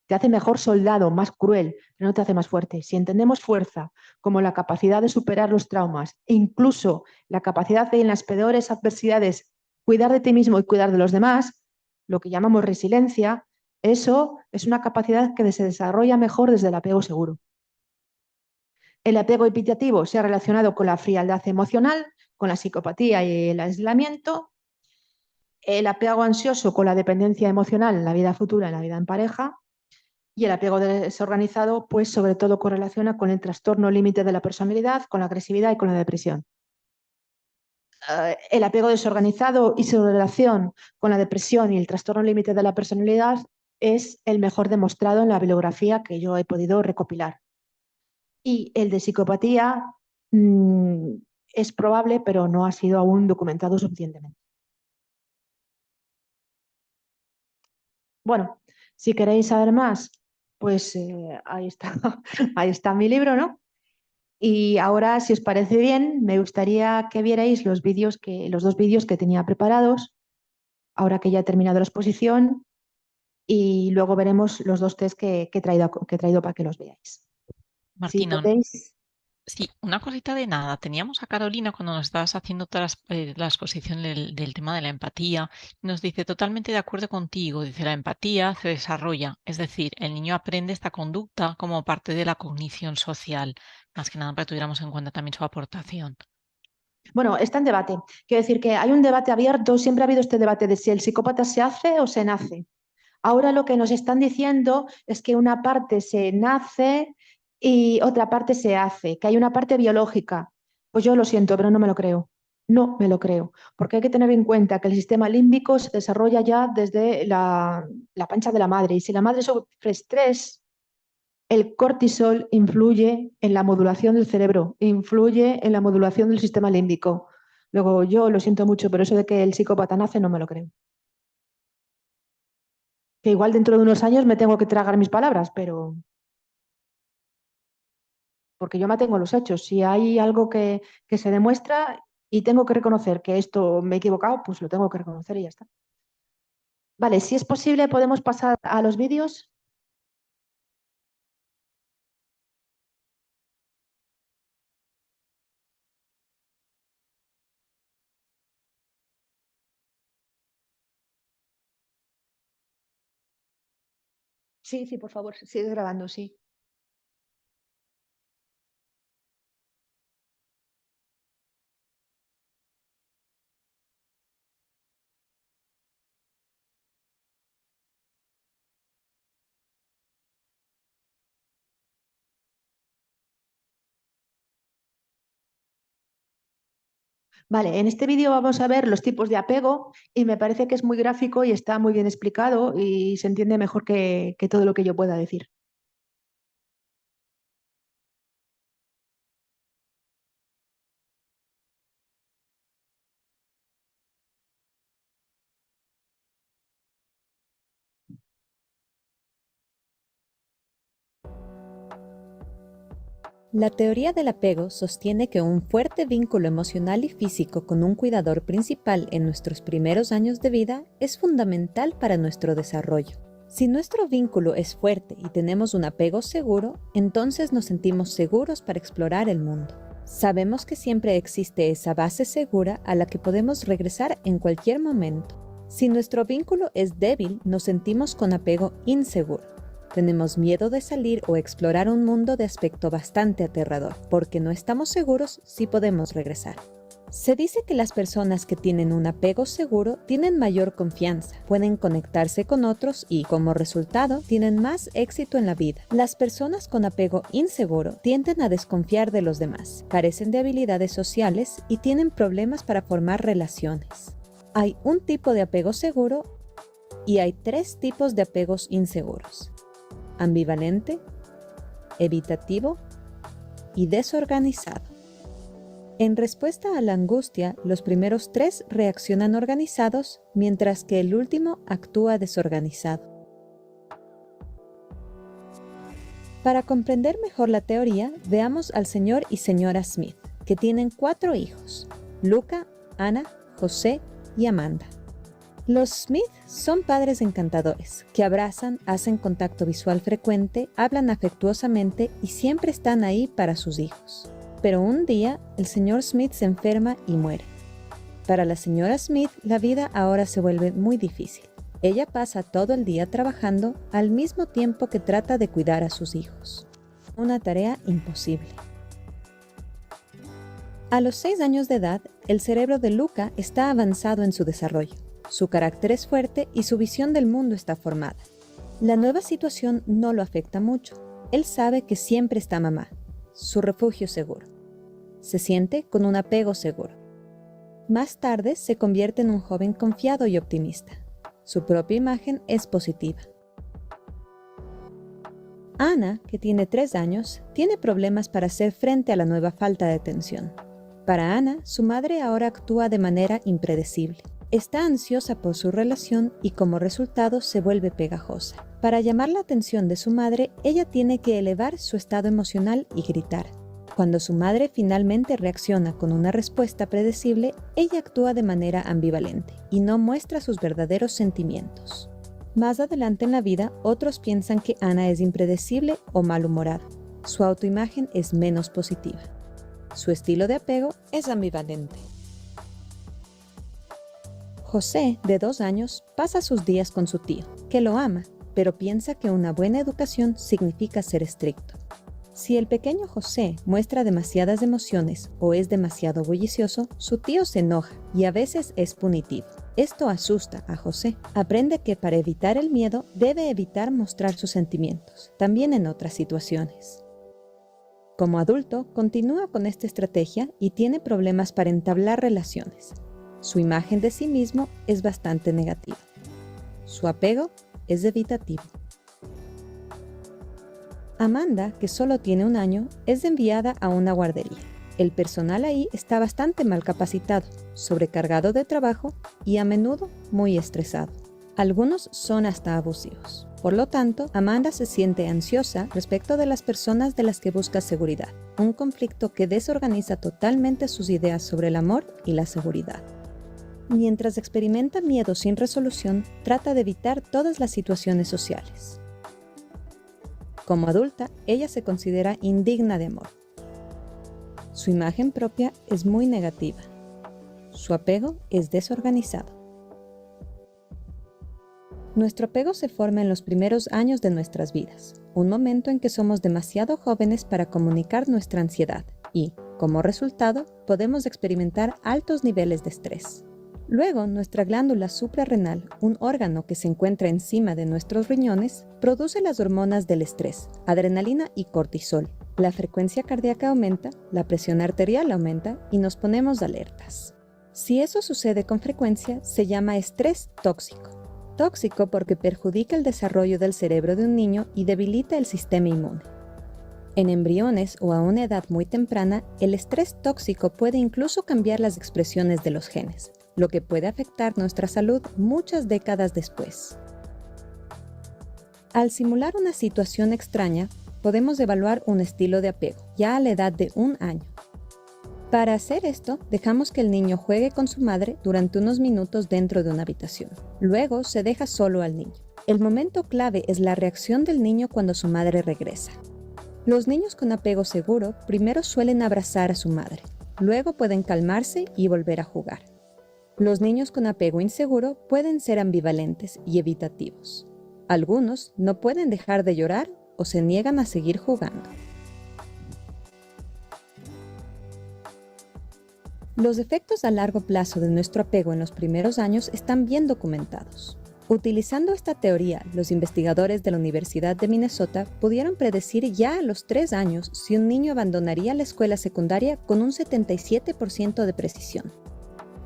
Speaker 2: te hace mejor soldado, más cruel, pero no te hace más fuerte. Si entendemos fuerza como la capacidad de superar los traumas e incluso la capacidad de en las peores adversidades cuidar de ti mismo y cuidar de los demás, lo que llamamos resiliencia, eso es una capacidad que se desarrolla mejor desde el apego seguro. El apego evitativo se ha relacionado con la frialdad emocional, con la psicopatía y el aislamiento. El apego ansioso con la dependencia emocional en la vida futura, en la vida en pareja. Y el apego desorganizado, pues sobre todo correlaciona con el trastorno límite de la personalidad, con la agresividad y con la depresión. El apego desorganizado y su relación con la depresión y el trastorno límite de la personalidad es el mejor demostrado en la bibliografía que yo he podido recopilar. Y el de psicopatía es probable, pero no ha sido aún documentado suficientemente. Bueno, si queréis saber más, pues ahí está, ahí está mi libro, ¿no? Y ahora, si os parece bien, me gustaría que vierais los dos vídeos que tenía preparados, ahora que ya he terminado la exposición, y luego veremos los dos test que he traído para que los veáis. Si
Speaker 1: Martina,
Speaker 2: podéis.
Speaker 1: sí, una cosita de nada. Teníamos a Carolina cuando nos estabas haciendo toda la exposición del tema de la empatía. Nos dice totalmente de acuerdo contigo. Dice, la empatía se desarrolla, es decir, el niño aprende esta conducta como parte de la cognición social. Más que nada para que tuviéramos en cuenta también su aportación.
Speaker 2: Bueno, está en debate. Quiero decir que hay un debate abierto, siempre ha habido este debate de si el psicópata se hace o se nace. Ahora lo que nos están diciendo es que una parte se nace y otra parte se hace, que hay una parte biológica. Pues yo lo siento, pero no me lo creo. No me lo creo, porque hay que tener en cuenta que el sistema límbico se desarrolla ya desde la pancha de la madre y si la madre sufre estrés, el cortisol influye en la modulación del cerebro, influye en la modulación del sistema límbico. Luego, yo lo siento mucho, pero eso de que el psicópata nace no me lo creo. Que igual dentro de unos años me tengo que tragar mis palabras, pero porque yo me atengo a los hechos. Si hay algo que se demuestra y tengo que reconocer que esto me he equivocado, pues lo tengo que reconocer y ya está. Vale, si es posible, podemos pasar a los vídeos. Sí, sí, por favor, sigue grabando, sí. Vale, en este vídeo vamos a ver los tipos de apego y me parece que es muy gráfico y está muy bien explicado y se entiende mejor que todo lo que yo pueda decir.
Speaker 4: La teoría del apego sostiene que un fuerte vínculo emocional y físico con un cuidador principal en nuestros primeros años de vida es fundamental para nuestro desarrollo. Si nuestro vínculo es fuerte y tenemos un apego seguro, entonces nos sentimos seguros para explorar el mundo. Sabemos que siempre existe esa base segura a la que podemos regresar en cualquier momento. Si nuestro vínculo es débil, nos sentimos con apego inseguro. Tenemos miedo de salir o explorar un mundo de aspecto bastante aterrador, porque no estamos seguros si podemos regresar. Se dice que las personas que tienen un apego seguro tienen mayor confianza, pueden conectarse con otros y, como resultado, tienen más éxito en la vida. Las personas con apego inseguro tienden a desconfiar de los demás, carecen de habilidades sociales y tienen problemas para formar relaciones. Hay un tipo de apego seguro y hay 3 tipos de apegos inseguros: ambivalente, evitativo y desorganizado. En respuesta a la angustia, los primeros 3 reaccionan organizados, mientras que el último actúa desorganizado. Para comprender mejor la teoría, veamos al señor y señora Smith, que tienen 4 hijos: Luca, Ana, José y Amanda. Los Smith son padres encantadores, que abrazan, hacen contacto visual frecuente, hablan afectuosamente y siempre están ahí para sus hijos. Pero un día, el señor Smith se enferma y muere. Para la señora Smith, la vida ahora se vuelve muy difícil. Ella pasa todo el día trabajando al mismo tiempo que trata de cuidar a sus hijos. Una tarea imposible. A los 6 años de edad, el cerebro de Luca está avanzado en su desarrollo. Su carácter es fuerte y su visión del mundo está formada. La nueva situación no lo afecta mucho. Él sabe que siempre está mamá, su refugio seguro. Se siente con un apego seguro. Más tarde se convierte en un joven confiado y optimista. Su propia imagen es positiva. Ana, que tiene 3 años, tiene problemas para hacer frente a la nueva falta de atención. Para Ana, su madre ahora actúa de manera impredecible. Está ansiosa por su relación y como resultado se vuelve pegajosa. Para llamar la atención de su madre, ella tiene que elevar su estado emocional y gritar. Cuando su madre finalmente reacciona con una respuesta predecible, ella actúa de manera ambivalente y no muestra sus verdaderos sentimientos. Más adelante en la vida, otros piensan que Ana es impredecible o malhumorada. Su autoimagen es menos positiva. Su estilo de apego es ambivalente. José, de 2 años, pasa sus días con su tío, que lo ama, pero piensa que una buena educación significa ser estricto. Si el pequeño José muestra demasiadas emociones o es demasiado bullicioso, su tío se enoja y a veces es punitivo. Esto asusta a José. Aprende que para evitar el miedo debe evitar mostrar sus sentimientos, también en otras situaciones. Como adulto, continúa con esta estrategia y tiene problemas para entablar relaciones. Su imagen de sí mismo es bastante negativa. Su apego es evitativo. Amanda, que solo tiene 1 año, es enviada a una guardería. El personal ahí está bastante mal capacitado, sobrecargado de trabajo y a menudo muy estresado. Algunos son hasta abusivos. Por lo tanto, Amanda se siente ansiosa respecto de las personas de las que busca seguridad, un conflicto que desorganiza totalmente sus ideas sobre el amor y la seguridad. Mientras experimenta miedo sin resolución, trata de evitar todas las situaciones sociales. Como adulta, ella se considera indigna de amor. Su imagen propia es muy negativa. Su apego es desorganizado. Nuestro apego se forma en los primeros años de nuestras vidas, un momento en que somos demasiado jóvenes para comunicar nuestra ansiedad y, como resultado, podemos experimentar altos niveles de estrés. Luego, nuestra glándula suprarrenal, un órgano que se encuentra encima de nuestros riñones, produce las hormonas del estrés, adrenalina y cortisol. La frecuencia cardíaca aumenta, la presión arterial aumenta y nos ponemos alertas. Si eso sucede con frecuencia, se llama estrés tóxico. Tóxico porque perjudica el desarrollo del cerebro de un niño y debilita el sistema inmune. En embriones o a una edad muy temprana, el estrés tóxico puede incluso cambiar las expresiones de los genes, lo que puede afectar nuestra salud muchas décadas después. Al simular una situación extraña, podemos evaluar un estilo de apego, ya a la edad de 1 año. Para hacer esto, dejamos que el niño juegue con su madre durante unos minutos dentro de una habitación. Luego se deja solo al niño. El momento clave es la reacción del niño cuando su madre regresa. Los niños con apego seguro primero suelen abrazar a su madre, luego pueden calmarse y volver a jugar. Los niños con apego inseguro pueden ser ambivalentes y evitativos. Algunos no pueden dejar de llorar o se niegan a seguir jugando. Los efectos a largo plazo de nuestro apego en los primeros años están bien documentados. Utilizando esta teoría, los investigadores de la Universidad de Minnesota pudieron predecir ya a los 3 años si un niño abandonaría la escuela secundaria con un 77% de precisión.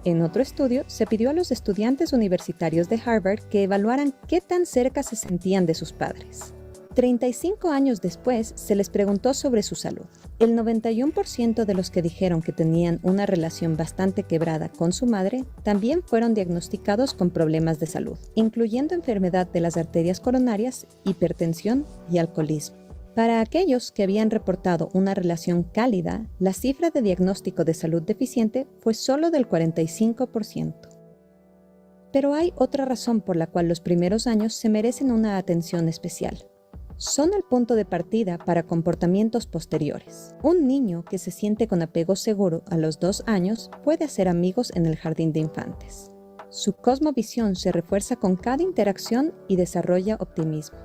Speaker 4: En otro estudio, se pidió a los estudiantes universitarios de Harvard que evaluaran qué tan cerca se sentían de sus padres. 35 años después, se les preguntó sobre su salud. El 91% de los que dijeron que tenían una relación bastante quebrada con su madre también fueron diagnosticados con problemas de salud, incluyendo enfermedad de las arterias coronarias, hipertensión y alcoholismo. Para aquellos que habían reportado una relación cálida, la cifra de diagnóstico de salud deficiente fue solo del 45%. Pero hay otra razón por la cual los primeros años se merecen una atención especial. Son el punto de partida para comportamientos posteriores. Un niño que se siente con apego seguro a los 2 años puede hacer amigos en el jardín de infantes. Su cosmovisión se refuerza con cada interacción y desarrolla optimismo.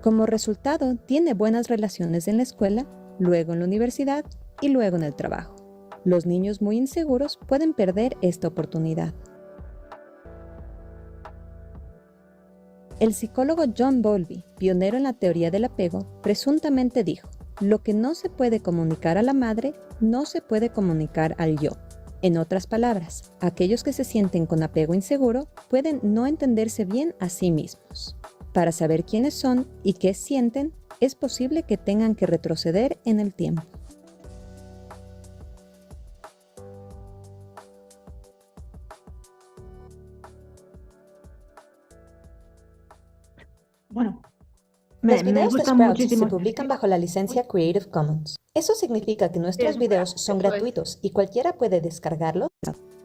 Speaker 4: Como resultado, tiene buenas relaciones en la escuela, luego en la universidad y luego en el trabajo. Los niños muy inseguros pueden perder esta oportunidad. El psicólogo John Bowlby, pionero en la teoría del apego, presuntamente dijo: lo que no se puede comunicar a la madre, no se puede comunicar al yo. En otras palabras, aquellos que se sienten con apego inseguro pueden no entenderse bien a sí mismos. Para saber quiénes son y qué sienten, es posible que tengan que retroceder en el tiempo.
Speaker 2: Bueno,
Speaker 4: Los
Speaker 2: me
Speaker 4: videos de
Speaker 2: gustan
Speaker 4: Sprouts
Speaker 2: muchísimo.
Speaker 4: se publican bajo la licencia Creative Commons. Eso significa que nuestros videos son
Speaker 3: eso es.
Speaker 4: gratuitos y cualquiera puede descargarlos.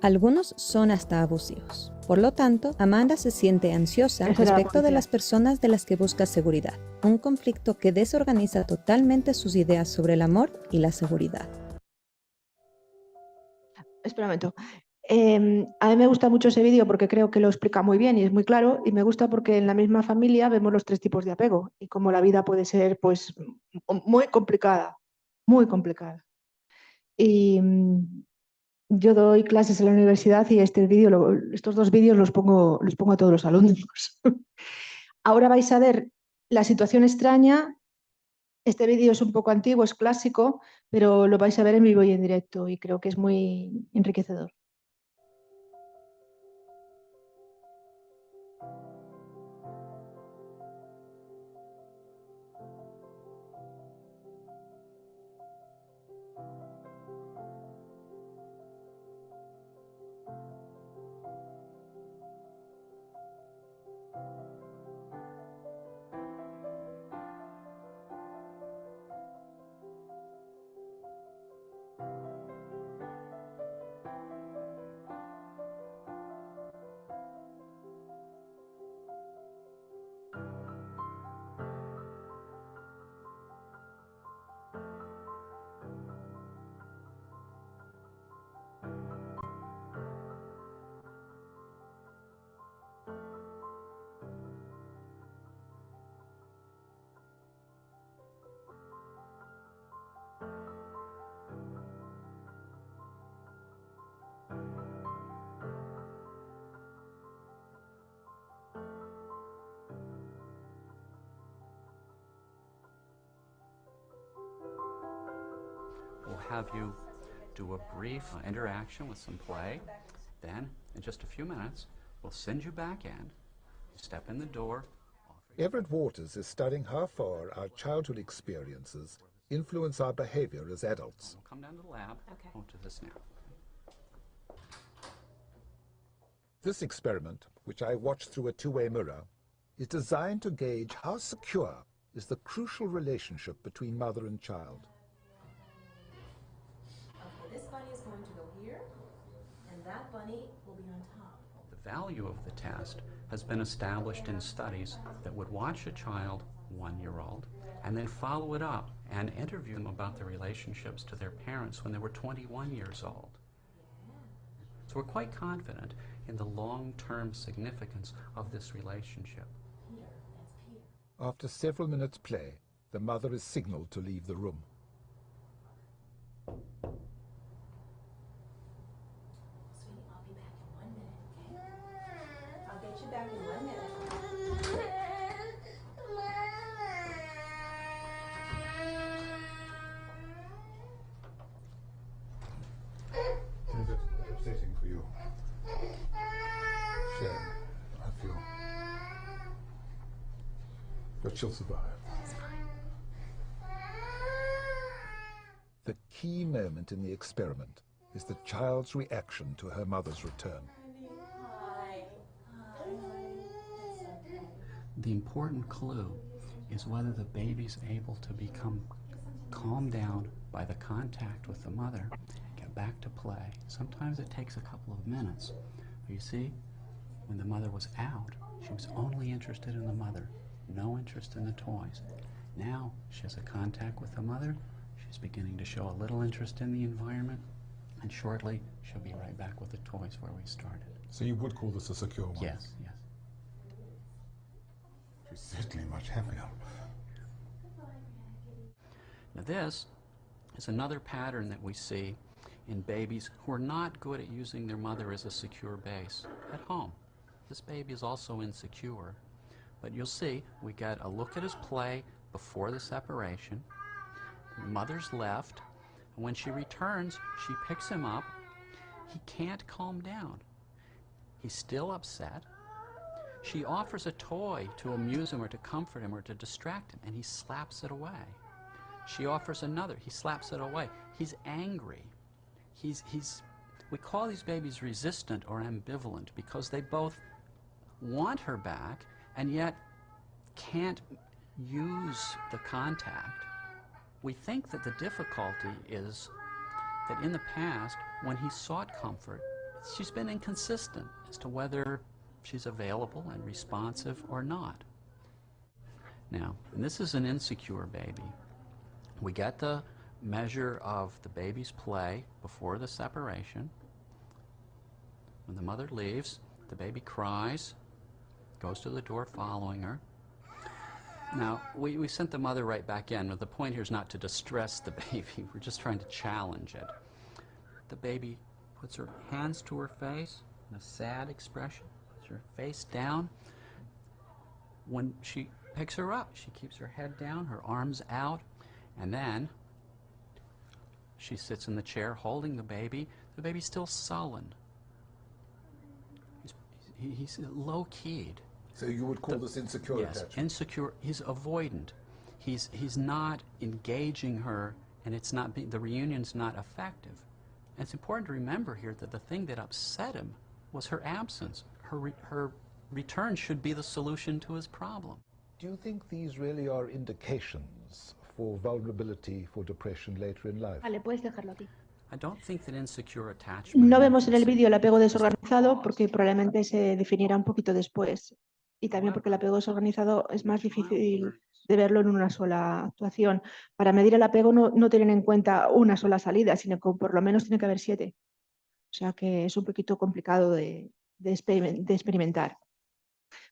Speaker 4: Algunos son hasta abusivos. Por lo tanto, Amanda se siente ansiosa
Speaker 2: Eso era la
Speaker 4: respecto de
Speaker 2: policía.
Speaker 4: las personas de las que busca seguridad, un conflicto que desorganiza totalmente sus ideas sobre el amor y la seguridad.
Speaker 2: Espera un momento. A mí me gusta mucho ese vídeo porque creo que lo explica muy bien y es muy claro, y me gusta porque en la misma familia vemos los 3 tipos de apego y cómo la vida puede ser pues muy complicada, muy complicada. Y yo doy clases en la universidad y estos 2 vídeos los pongo a todos los alumnos. Ahora vais a ver la situación extraña. Este vídeo es un poco antiguo, es clásico, pero lo vais a ver en vivo y en directo y creo que es muy enriquecedor.
Speaker 5: We'll have you do a brief interaction with some play. Then, in just a few minutes, we'll send you back in. You step in the door.
Speaker 6: Everett Waters is studying how far our childhood experiences influence our behavior as adults.
Speaker 5: We'll come down to the lab.
Speaker 7: Okay.
Speaker 5: We'll do this now.
Speaker 6: This experiment, which I watched through a two-way mirror, is designed to gauge how secure is the crucial relationship between mother and child.
Speaker 7: Okay, this bunny is going to go here, and that bunny will be on top.
Speaker 5: The value of the test has been established in studies that would watch a child 1-year-old and then follow it up and interview them about their relationships to their parents when they were 21 years old. So we're quite confident in the long-term significance of this relationship.
Speaker 7: Here, that's Peter.
Speaker 6: After several minutes' play, the mother is signaled to leave the room.
Speaker 7: Sweetie, I'll be back in 1 minute, okay? I'll get you back in 1 minute.
Speaker 6: Is it upsetting for you? Shame, I feel. But she'll survive. The key moment in the experiment is the child's reaction to her mother's return.
Speaker 7: Hi. Hi. It's okay.
Speaker 5: The important clue is whether the baby's able to become calmed down by the contact with the mother, get back to play. Sometimes it takes a couple of minutes. You see, when the mother was out, she was only interested in the mother, no interest in the toys. Now she has a contact with the mother, she's beginning to show a little interest in the environment, and shortly she'll be right back with the toys where we started.
Speaker 6: So you would call this a secure one?
Speaker 5: Yes, yes.
Speaker 6: She's certainly much happier.
Speaker 5: Now this is another pattern that we see in babies who are not good at using their mother as a secure base at home. This baby is also insecure. But you'll see, we get a look at his play before the separation. The mother's left, and when she returns, she picks him up. He can't calm down. He's still upset. She offers a toy to amuse him or to comfort him or to distract him, and he slaps it away. She offers another. He slaps it away. He's angry. We call these babies resistant or ambivalent because they both want her back and yet can't use the contact. We think that the difficulty is that in the past, when he sought comfort, she's been inconsistent as to whether she's available and responsive or not. Now, and this is an insecure baby. We get the measure of the baby's play before the separation. When the mother leaves, the baby cries, goes to the door following her. Now, we sent the mother right back in. The point here is not to distress the baby. We're just trying to challenge it. The baby puts her hands to her face in a sad expression, puts her face down. When she picks her up, she keeps her head down, her arms out, and then she sits in the chair holding the baby. The baby's still sullen. He's low-keyed.
Speaker 6: So you would call this insecure attachment?
Speaker 5: Yes, insecure. He's avoidant. He's not engaging her, and it's not the reunion's not effective. And it's important to remember here that the thing that upset him was her absence. Her return should be the solution to his problem.
Speaker 6: Do you think these really are indications for vulnerability for depression later in life?
Speaker 2: Vale, puedes dejarlo aquí.
Speaker 5: I don't think that insecure attachment.
Speaker 2: No vemos en el vídeo el apego desorganizado porque probablemente se definiera un poquito después. Y también porque el apego desorganizado es más difícil de verlo en una sola actuación. Para medir el apego no tienen en cuenta una sola salida, sino que por lo menos tiene que haber 7. O sea que es un poquito complicado de experimentar.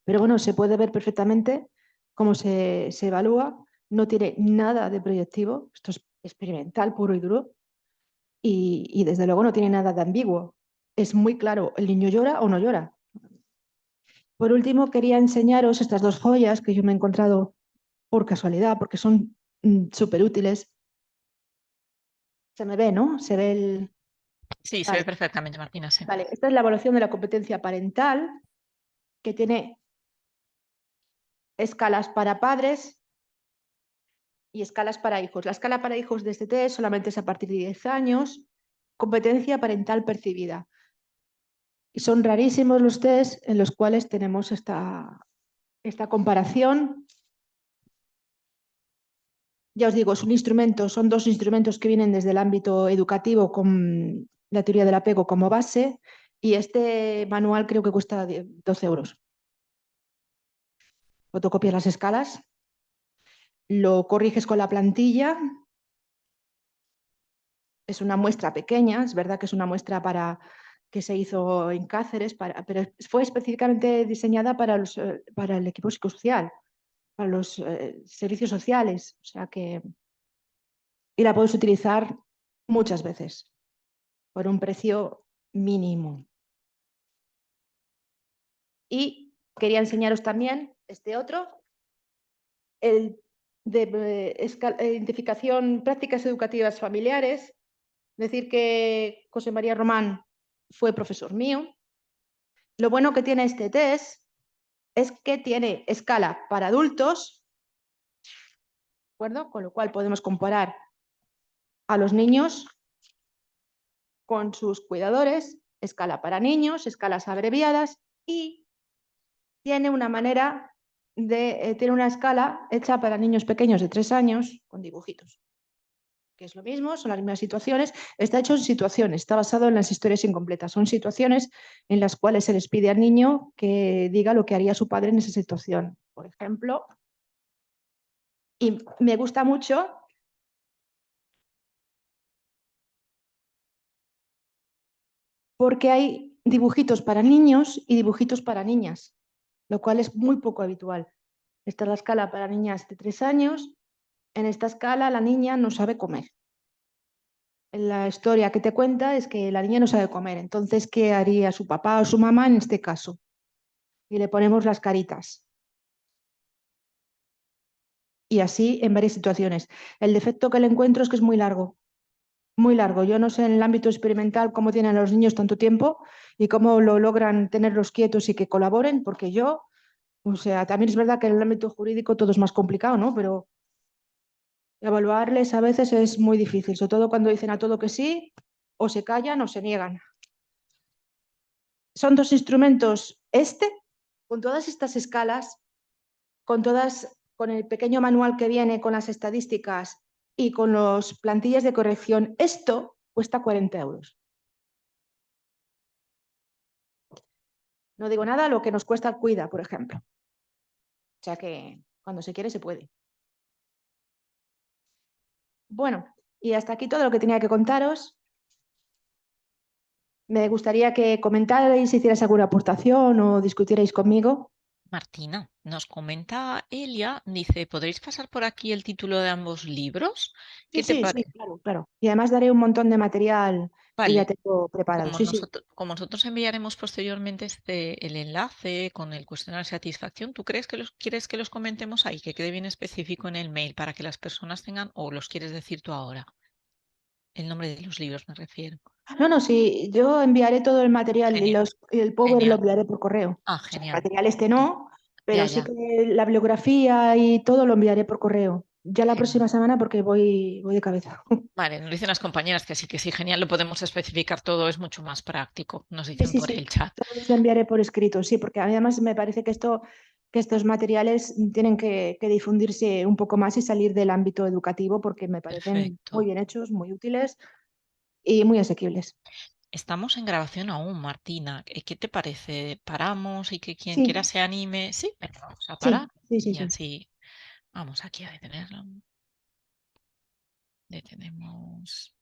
Speaker 2: Pero bueno, se puede ver perfectamente cómo se evalúa. No tiene nada de proyectivo. Esto es experimental puro y duro. Y desde luego no tiene nada de ambiguo. Es muy claro, ¿el niño llora o no llora? Por último, quería enseñaros estas 2 joyas que yo me he encontrado por casualidad, porque son súper útiles. Se me ve, ¿no? Se ve el...
Speaker 1: Sí, se ve perfectamente, Martina. Sí.
Speaker 2: Vale, esta es la evaluación de la competencia parental, que tiene escalas para padres y escalas para hijos. La escala para hijos de este test solamente es a partir de 10 años. Competencia parental percibida. Y son rarísimos los test en los cuales tenemos esta comparación. Ya os digo, son 2 instrumentos que vienen desde el ámbito educativo con la teoría del apego como base, y este manual creo que cuesta 12 euros. Fotocopias las escalas, lo corriges con la plantilla. Es una muestra pequeña, es verdad que es una muestra que se hizo en Cáceres, pero fue específicamente diseñada para el equipo psicosocial, para los servicios sociales, o sea que... Y la puedes utilizar muchas veces, por un precio mínimo. Y quería enseñaros también este otro, el de identificación prácticas educativas familiares. Decir que José María Román fue profesor mío. Lo bueno que tiene este test es que tiene escala para adultos, ¿de acuerdo? Con lo cual podemos comparar a los niños con sus cuidadores, escala para niños, escalas abreviadas, y tiene una manera tiene una escala hecha para niños pequeños de 3 años con dibujitos, que es lo mismo, son las mismas situaciones. Está hecho en situaciones, está basado en las historias incompletas. Son situaciones en las cuales se les pide al niño que diga lo que haría su padre en esa situación. Por ejemplo, y me gusta mucho porque hay dibujitos para niños y dibujitos para niñas, lo cual es muy poco habitual. Esta es la escala para niñas de 3 años. En esta escala la niña no sabe comer. la historia que te cuenta es que la niña no sabe comer. Entonces, ¿qué haría su papá o su mamá en este caso? Y le ponemos las caritas. Y así en varias situaciones. El defecto que le encuentro es que es muy largo. Muy largo. Yo no sé en el ámbito experimental cómo tienen a los niños tanto tiempo y cómo lo logran tenerlos quietos y que colaboren, porque yo, o sea, también es verdad que en el ámbito jurídico todo es más complicado, ¿no? Pero evaluarles a veces es muy difícil, sobre todo cuando dicen a todo que sí, o se callan o se niegan. Son dos instrumentos, con todas estas escalas, con el pequeño manual que viene con las estadísticas y con los plantillas de corrección, esto cuesta 40 euros. No digo nada lo que nos cuesta el Cuida, por ejemplo. O sea que cuando se quiere se puede. Bueno, y hasta aquí todo lo que tenía que contaros. Me gustaría que comentarais, hicierais alguna aportación o discutierais conmigo.
Speaker 1: Martina, nos comenta Elia, dice, ¿podréis pasar por aquí el título de ambos libros? ¿Qué te
Speaker 2: Sí,
Speaker 1: parece?
Speaker 2: claro, claro. Y además daré un montón de material que ya
Speaker 1: Vale,
Speaker 2: tengo preparado. Sí.
Speaker 1: como nosotros enviaremos posteriormente el enlace con el cuestionario de satisfacción, ¿tú quieres que los comentemos ahí, que quede bien específico en el mail para que las personas tengan, o los quieres decir tú ahora? El nombre de los libros me refiero.
Speaker 2: No, sí, yo enviaré todo el material y,
Speaker 1: Genial,
Speaker 2: y el Power lo
Speaker 1: genial.
Speaker 2: enviaré por correo.
Speaker 1: Ah,
Speaker 2: O sea, el
Speaker 1: genial.
Speaker 2: material este no,
Speaker 1: Ya,
Speaker 2: pero sí
Speaker 1: ya.
Speaker 2: que la bibliografía y todo lo enviaré por correo. Ya la
Speaker 1: Genial.
Speaker 2: próxima semana porque voy de cabeza.
Speaker 1: Vale, nos dicen las compañeras que sí, genial, lo podemos especificar todo, es mucho más práctico, nos
Speaker 2: Sí,
Speaker 1: dicen
Speaker 2: sí,
Speaker 1: por
Speaker 2: sí.
Speaker 1: el chat.
Speaker 2: Todo lo enviaré por escrito, sí, porque además me parece que estos materiales tienen que difundirse un poco más y salir del ámbito educativo porque me parecen muy
Speaker 1: Perfecto.
Speaker 2: bien hechos, muy útiles y muy asequibles.
Speaker 1: Estamos en grabación aún, Martina. ¿Qué te parece? ¿Paramos y que quien quiera
Speaker 2: Sí,
Speaker 1: se anime? Sí, venga, vamos a parar
Speaker 2: sí.
Speaker 1: y así vamos aquí a detenerlo. Detenemos.